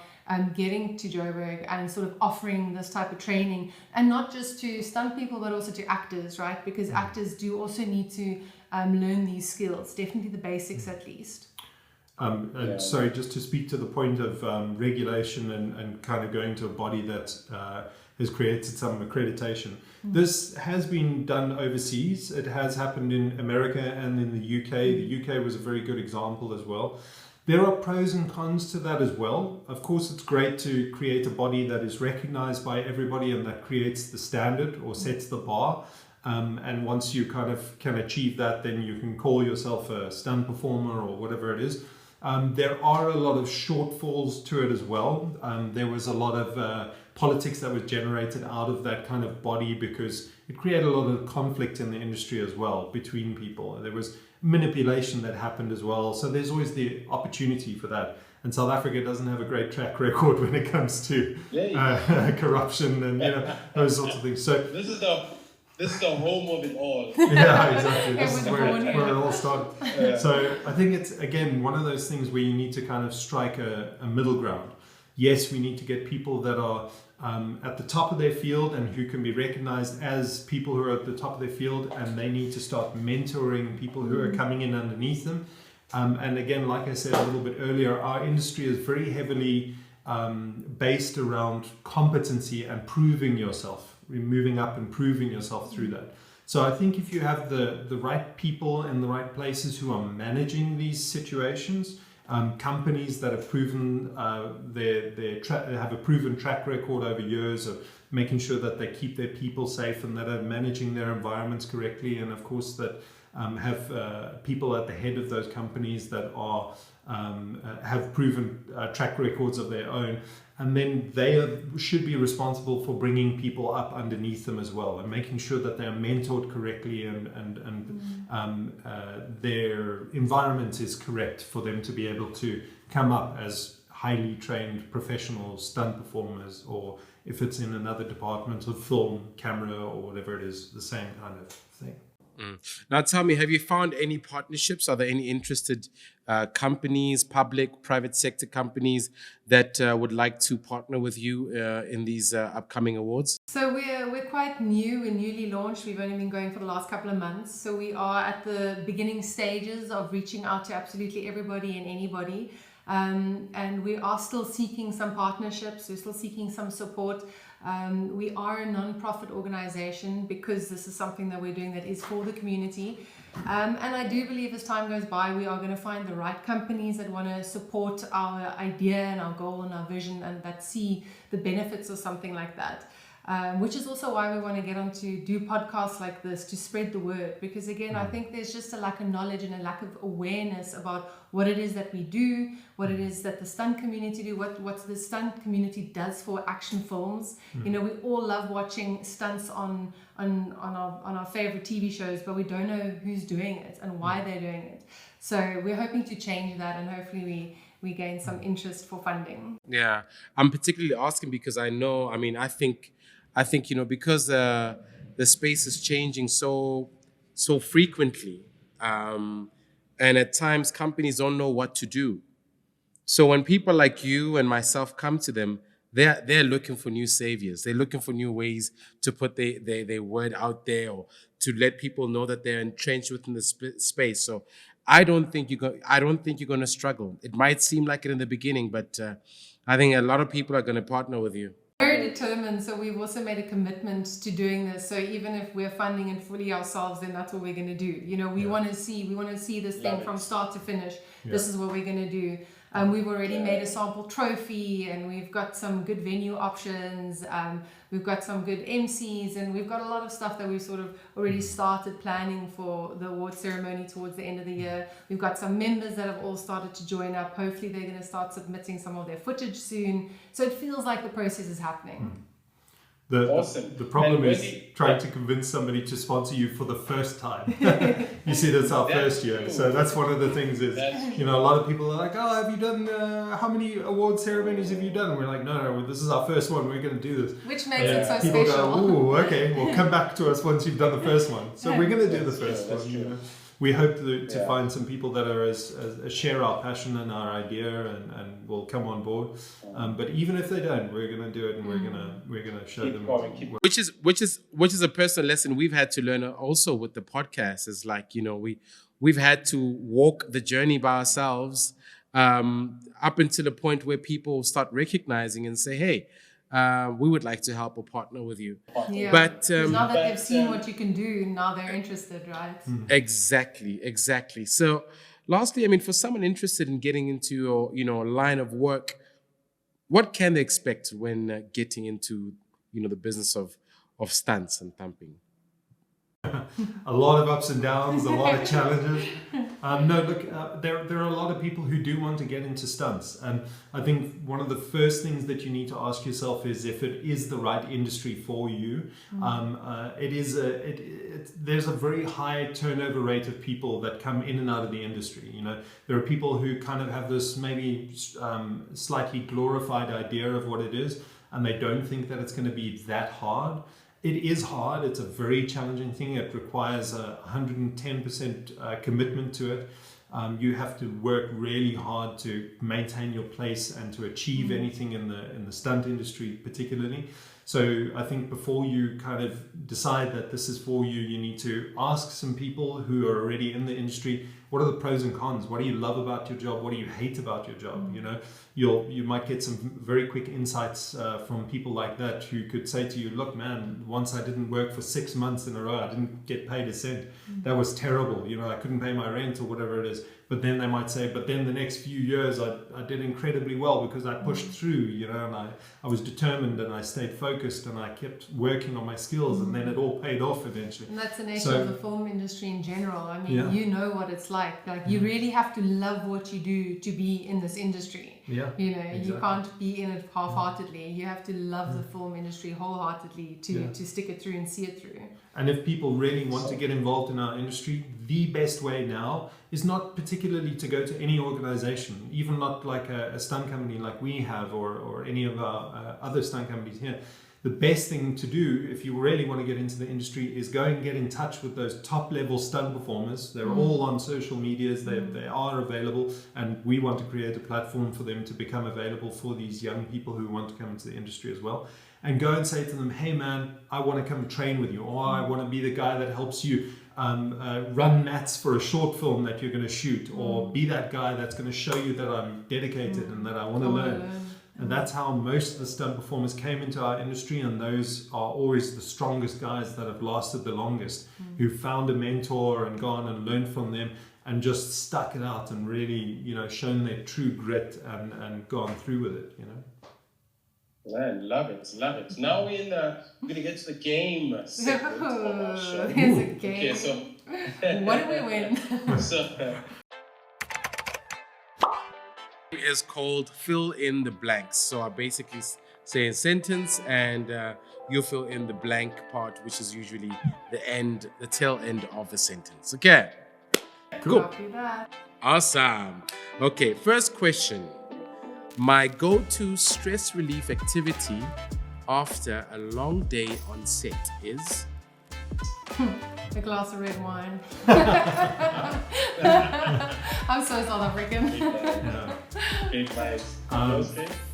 getting to Joburg and sort of offering this type of training, and not just to stunt people, but also to actors, right? Because actors do also need to learn these skills, definitely the basics at least. Sorry, just to speak to the point of regulation and kind of going to a body that has created some accreditation. This has been done overseas. It has happened in America and in the UK. The UK was a very good example as well. There are pros and cons to that as well. Of course, it's great to create a body that is recognized by everybody and that creates the standard or sets the bar. And once you kind of can achieve that, then you can call yourself a stunt performer or whatever it is. There are a lot of shortfalls to it as well. There was a lot of politics that was generated out of that kind of body, because it created a lot of conflict in the industry as well between people. There was manipulation that happened as well. So there's always the opportunity for that. And South Africa doesn't have a great track record when it comes to corruption and those sorts of things. So this is the home of it all. Yeah, exactly. This is where it all started. So I think it's, again, one of those things where you need to kind of strike a middle ground. Yes, we need to get people that are at the top of their field and who can be recognized as people who are at the top of their field, and they need to start mentoring people who are coming in underneath them. And again, like I said a little bit earlier, our industry is very heavily based around competency and proving yourself, moving up and proving yourself through that. So I think if you have the right people in the right places who are managing these situations, companies that have proven have a proven track record over years of making sure that they keep their people safe and that are managing their environments correctly, and of course that have people at the head of those companies that are have proven track records of their own, and then they should be responsible for bringing people up underneath them as well and making sure that they're mentored correctly and their environment is correct for them to be able to come up as highly trained professional stunt performers, or if it's in another department of film, camera, or whatever it is, the same kind of thing. Now tell me, have you found any partnerships? Are there any interested companies, public, private sector companies that would like to partner with you in these upcoming awards? So we're quite new. We're newly launched. We've only been going for the last couple of months. So we are at the beginning stages of reaching out to absolutely everybody and anybody. And we are still seeking some partnerships. We're still seeking some support. We are a non-profit organization because this is something that we're doing that is for the community. And I do believe as time goes by, we are going to find the right companies that want to support our idea and our goal and our vision, and that see the benefits of something like that. Which is also why we want to get on to do podcasts like this to spread the word, because again, I think there's just a lack of knowledge and a lack of awareness about what it is that we do, what it is that the stunt community do, what the stunt community does for action films. You know, we all love watching stunts on our favorite TV shows, but we don't know who's doing it and why they're doing it. So we're hoping to change that, and hopefully we gain some interest for funding. Yeah, I'm particularly asking because I know, I think, you know, because the space is changing so frequently, and at times companies don't know what to do. So when people like you and myself come to them, they're looking for new saviors. They're looking for new ways to put their word out there, or to let people know that they're entrenched within the space. So I don't think you're going to struggle. It might seem like it in the beginning, but I think a lot of people are going to partner with you. Very determined, so we've also made a commitment to doing this. So even if we're funding it fully ourselves, then that's what we're going to do. You know, we want to see this thing from start to finish. This is what we're going to do. We've already made a sample trophy, and we've got some good venue options. We've got some good MCs, and we've got a lot of stuff that we've sort of already started planning for the award ceremony towards the end of the year. We've got some members that have all started to join up. Hopefully they're going to start submitting some of their footage soon. So it feels like the process is happening. Awesome. The problem is trying to convince somebody to sponsor you for the first time. You see, that's our first year. True. So that's one of the things is, you know, a lot of people are like, oh, have you done, how many award ceremonies have you done? And we're like, no, this is our first one. We're going to do this. Which makes it so people special. People go, ooh, okay, well, come back to us once you've done the first one. So we're going to do the first one. You know? We hope to find some people that are as share our passion and our idea and will come on board. But even if they don't, we're going to do it, and we're gonna show them. Which is a personal lesson we've had to learn also with the podcast. Is like, you know, we've had to walk the journey by ourselves up until the point where people start recognizing and say, hey, we would like to help or partner with you. Yeah. But now that they've seen what you can do, now they're interested, right? Exactly. So lastly, I mean, for someone interested in getting into your, you know, line of work, what can they expect when getting into, you know, the business of stunts and thumping? A lot of ups and downs, a lot of challenges. No, look, there are a lot of people who do want to get into stunts, and I think one of the first things that you need to ask yourself is if it is the right industry for you. There's a very high turnover rate of people that come in and out of the industry. You know, there are people who kind of have this maybe slightly glorified idea of what it is, and they don't think that it's going to be that hard. It is hard. It's a very challenging thing. It requires a 110% commitment to it. You have to work really hard to maintain your place and to achieve anything in the stunt industry particularly. So I think before you kind of decide that this is for you, you need to ask some people who are already in the industry, what are the pros and cons? What do you love about your job? What do you hate about your job? You know, you might get some very quick insights from people like that who could say to you, look, man, once I didn't work for 6 months in a row, I didn't get paid a cent. That was terrible. You know, I couldn't pay my rent or whatever it is. But then they might say, but then the next few years I did incredibly well because I pushed through, you know, and I was determined and I stayed focused and I kept working on my skills, and then it all paid off eventually. And that's the nature of the film industry in general. I mean, you know what it's like. Like, you really have to love what you do to be in this industry. Yeah, you know, exactly. You can't be in it half-heartedly. You have to love the film industry wholeheartedly to stick it through and see it through. And if people really want to get involved in our industry, the best way now is not particularly to go to any organization, even not like a stunt company like we have, or any of our other stunt companies here. The best thing to do if you really want to get into the industry is go and get in touch with those top level stunt performers. They're all on social medias, they are available, and we want to create a platform for them to become available for these young people who want to come into the industry as well. And go and say to them, hey man, I want to come train with you, or I want to be the guy that helps you run mats for a short film that you're going to shoot, or be that guy that's going to show you that I'm dedicated and that I want to learn. And that's how most of the stunt performers came into our industry, and those are always the strongest guys that have lasted the longest, who found a mentor and gone and learned from them and just stuck it out and really, you know, shown their true grit and gone through with it, you know. Man, love it. Now we're gonna get to the game segment of our show. There's a game. Okay, so what do we win? Is called fill in the blanks. So I basically say a sentence, and you fill in the blank part, which is usually the tail end of the sentence. Okay, cool. Copy that. Awesome. Okay, first question. My go-to stress relief activity after a long day on set is? A glass of red wine. I'm so South African. Big vibes.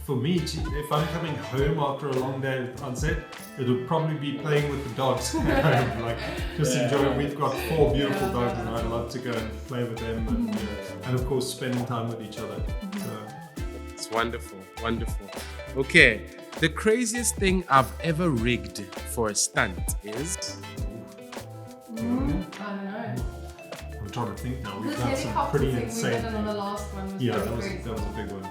For me, if I'm coming home after a long day on set, it would probably be playing with the dogs. Like, just enjoy it. We've got 4 beautiful dogs, and I love to go and play with them, and of course spending time with each other. It's wonderful. Okay, the craziest thing I've ever rigged for a stunt is? I don't know. I'm trying to think now. We've This done some helicopter pretty thing insane we did on the last one was Yeah, pretty that crazy. was a big one.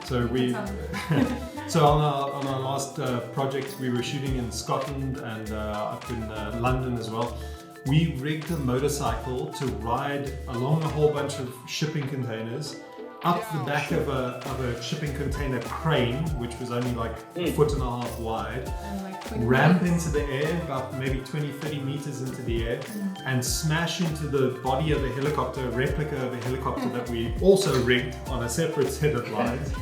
So so on our last project, we were shooting in Scotland and up in London as well. We rigged a motorcycle to ride along a whole bunch of shipping containers up the back of a shipping container crane, which was only like a foot and a half wide, And like 20 ramp minutes. into the air, about maybe 20-30 meters into the air, and smash into the body of a helicopter, a replica of a helicopter that we also rigged on a separate set of lines.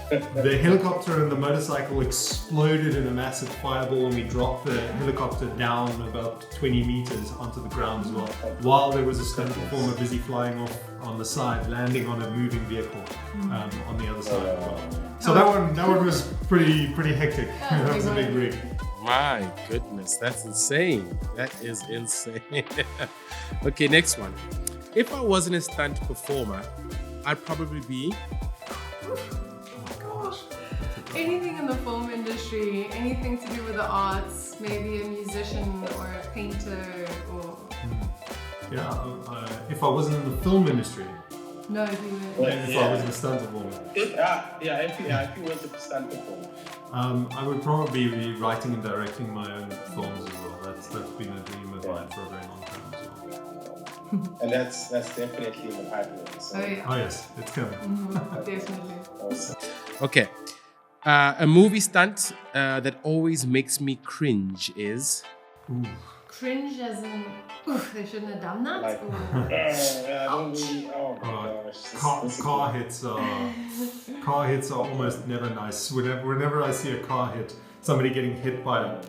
The helicopter and the motorcycle exploded in a massive fireball, and we dropped the helicopter down about 20 meters onto the ground as well, while there was a stunt performer busy flying off on the side, landing on a moving vehicle on the other side as well. So that one was pretty hectic. That was a big rig. My goodness, that's insane. That is insane. Okay, next one. If I wasn't a stunt performer, I'd probably be... Anything in the film industry, anything to do with the arts, maybe a musician or a painter or... If I wasn't in the film industry, No, if you were... if I was a stunt performer, If you was a stunt performer. I would probably be writing and directing my own films as well. That's been a dream of mine for a very long time as well. And that's definitely in the pipeline. So. Oh yeah. Oh yes, it's coming. Definitely. Awesome. Okay. A movie stunt that always makes me cringe is... Cringe as in, they shouldn't have done that? Like, or... I don't really. Oh my gosh. Car hits are almost never nice. Whenever I see a car hit, somebody getting hit by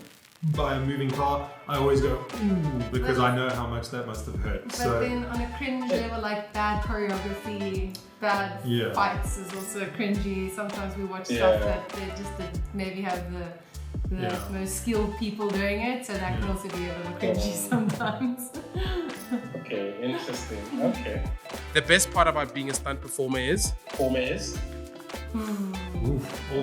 a moving car, I always go, ooh, because I know how much that must have hurt. But then on a cringe level, like bad choreography, bad fights is also cringy. Sometimes we watch stuff that they just maybe have the most skilled people doing it, so that can also be a little cringy sometimes. Okay, interesting. Okay. The best part about being a stunt performer is? All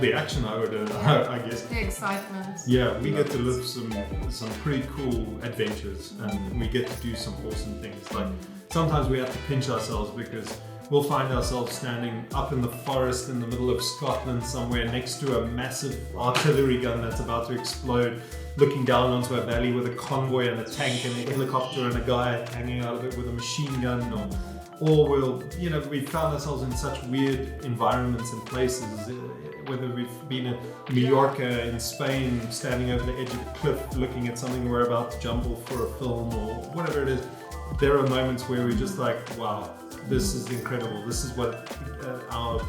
the action, I guess. The excitement. Yeah, we get to live some pretty cool adventures, and we get to do some awesome things. Like sometimes we have to pinch ourselves because we'll find ourselves standing up in the forest in the middle of Scotland somewhere next to a massive artillery gun that's about to explode, looking down onto a valley with a convoy and a tank and a helicopter and a guy hanging out of it with a machine gun, or we'll, we found ourselves in such weird environments and places, whether we've been in Mallorca in Spain, standing over the edge of a cliff looking at something we're about to jump off for a film or whatever it is. There are moments where we're just like, wow, this is incredible. This is what our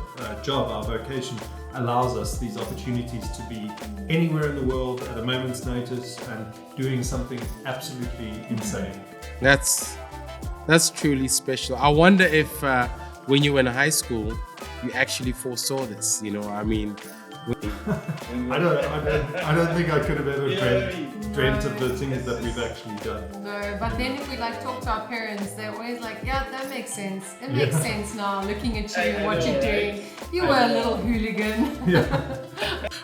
job, our vocation allows us, these opportunities to be anywhere in the world at a moment's notice and doing something absolutely insane. That's truly special. I wonder if when you were in high school, you actually foresaw this. I mean, I don't think I could have ever dreamt of the things that we've actually done. No, but then if we talk to our parents, they're always like, yeah, that makes sense. It makes sense now, looking at you and what you're doing. You were a little hooligan. Yeah.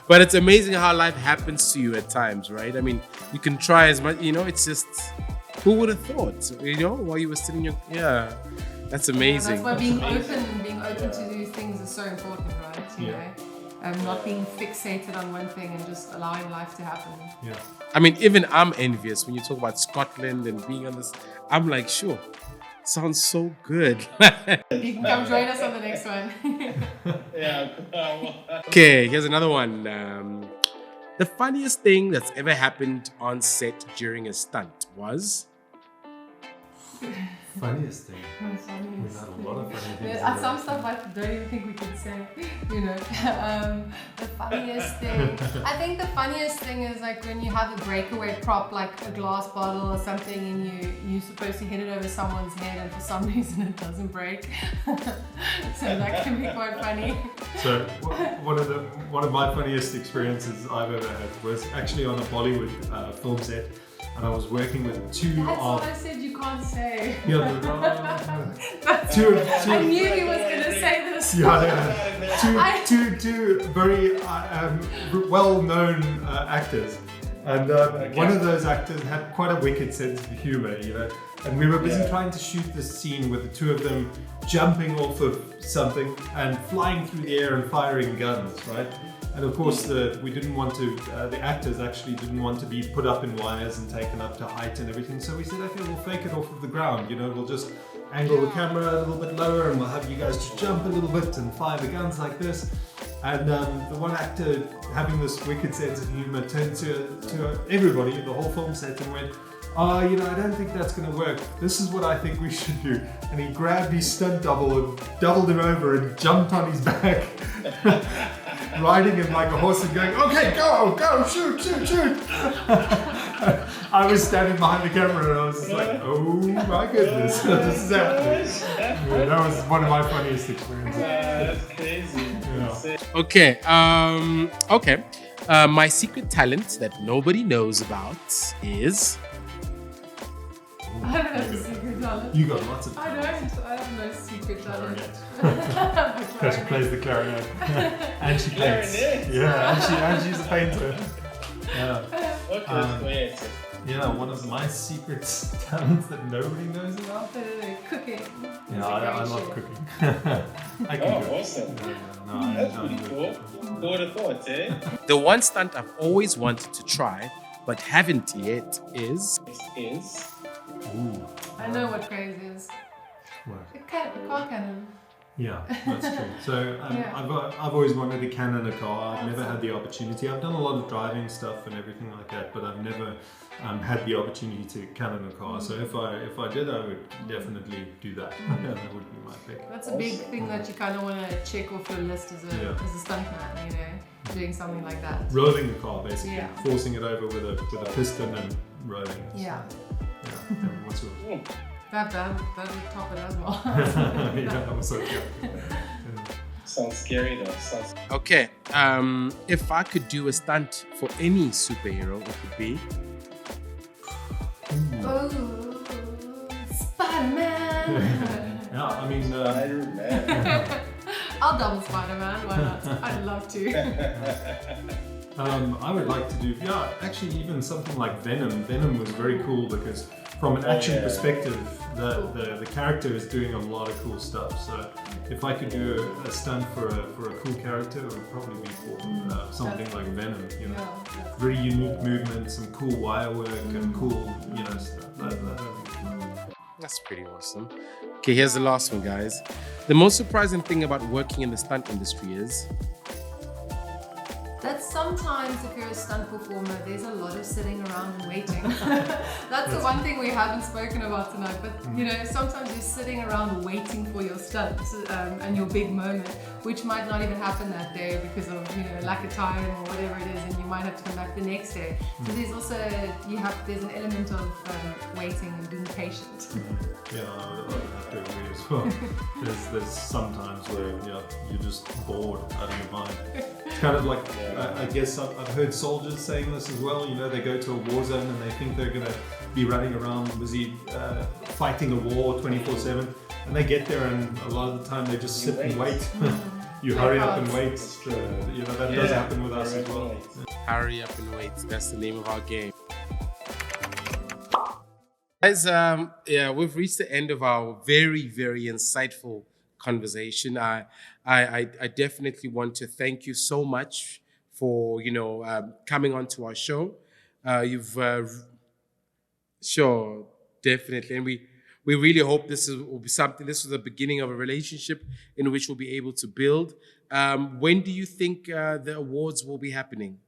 But it's amazing how life happens to you at times, right? I mean, you can try as much, it's just, who would have thought, while you were sitting that's amazing. Yeah, that's why being open to these things is so important, right? You know? Not being fixated on one thing and just allowing life to happen. Yeah. I mean, even I'm envious when you talk about Scotland and being on this. I'm like, sure, sounds so good. You can come join us on the next one. Okay, here's another one. The funniest thing that's ever happened on set during a stunt was? Funniest thing. We've had a lot of funny things. Some stuff I don't even think we can say. The funniest thing. I think the funniest thing is when you have a breakaway prop, like a glass bottle or something, and you're supposed to hit it over someone's head, and for some reason it doesn't break. So that can be quite funny. So one of my funniest experiences I've ever had was actually on a Bollywood film set. And I was working with two That's of... what I said you can't say. Yeah, two. I knew he was going to say this. Two very well-known actors. And one of those actors had quite a wicked sense of humor, And we were busy trying to shoot this scene with the two of them jumping off of something and flying through the air and firing guns, right? And of course, we didn't want to, the actors actually didn't want to be put up in wires and taken up to height and everything. So we said, okay, we'll fake it off of the ground. We'll just angle the camera a little bit lower and we'll have you guys just jump a little bit and fire the guns like this. And the one actor, having this wicked sense of humor, turned to everybody, the whole film set, and went, I don't think that's going to work. This is what I think we should do. And he grabbed his stunt double and doubled him over and jumped on his back. Riding him like a horse and going, okay, go, shoot. I was standing behind the camera and I was just like, oh my goodness, this is happening. Yeah, that was one of my funniest experiences. That's crazy. Yeah. Okay. My secret talent that nobody knows about is... I don't have a secret talent. You got lots of talent. I have no secret talent. Because she plays the clarinet. And she paints. Clarinet? Yeah, and she's a painter. Yeah. One of my secret talents that nobody knows about. Cooking. Yeah, I love cooking. I can cook. Awesome. That's pretty cool. Who would have thought, eh? The one stunt I've always wanted to try, but haven't yet is... Ooh. I know what Craig is. What? A car cannon. Yeah, that's true. So I've always wanted to cannon a car. I've never had the opportunity. I've done a lot of driving stuff and everything like that, but I've never had the opportunity to cannon a car. So if I did, I would definitely do that. That would be my pick. That's a big thing that you kind of want to check off your list as a stuntman, doing something like that. Rolling the car, basically, forcing it over with a piston and rolling it. Yeah. Yeah. What's yours? That would top it as well. Yeah, that was so cute. Sounds scary though. Okay. If I could do a stunt for any superhero, it would be... Oh, Spider-Man! Yeah, I mean... Spider-Man. I'll double Spider-Man, why not? I'd love to. I would like to do, actually even something like Venom. Venom was very cool because from an action yeah. perspective, the character is doing a lot of cool stuff. So if I could do a stunt for a cool character, it would probably be for something like Venom. You know, very unique movements, some cool wire work, and cool, you know, stuff. That would be fun. That's pretty awesome. Okay, here's the last one, guys. The most surprising thing about working in the stunt industry is that sometimes if you're a stunt performer, there's a lot of sitting around and waiting. That's the one thing we haven't spoken about tonight, but you know, sometimes you're sitting around waiting for your stunt and your big moment, which might not even happen that day because of, you know, lack of time or whatever it is, and you might have to come back the next day. So there's also, there's an element of waiting and being patient. Yeah, I would have to agree as well. There's sometimes where you're just bored out of your mind. It's kind of like, I guess I've heard soldiers saying this as well. You know, they go to a war zone and they think they're going to be running around busy fighting a war 24/7, and they get there and a lot of the time they just sit and wait. You hurry up and wait. You know, that does happen with us as well. hurry up and wait. That's the name of our game. Guys, we've reached the end of our very, very insightful conversation. I definitely want to thank you so much for coming onto our show. Sure, definitely, and we really hope will be something. This is the beginning of a relationship in which we'll be able to build. When do you think the awards will be happening?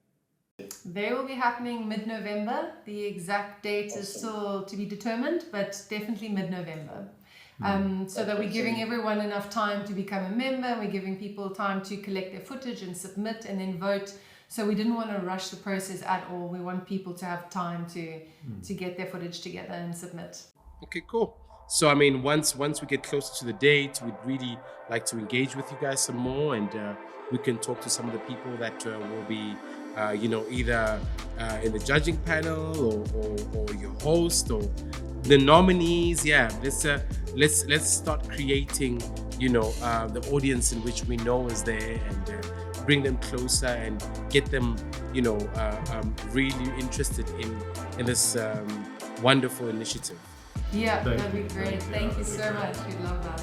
They will be happening mid-November. The exact date is still to be determined, but definitely mid-November. So that we're giving everyone enough time to become a member. We're giving people time to collect their footage and submit and then vote. So we didn't want to rush the process at all. We want people to have time to get their footage together and submit. Okay, cool. So, I mean, once we get closer to the date, we'd really like to engage with you guys some more, and we can talk to some of the people that will be, either in the judging panel or your host or the nominees. Yeah, let's start creating, the audience in which we know is there, and bring them closer and get them, really interested in this wonderful initiative. Yeah, that'd be great. Thank you so much. We'd love that.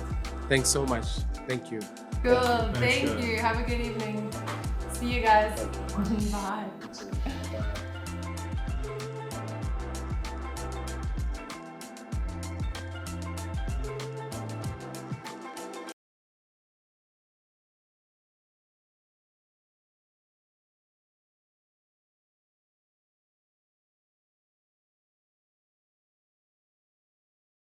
Thanks so much. Thank you. Cool. Thank you. Have a good evening. See you guys. Bye.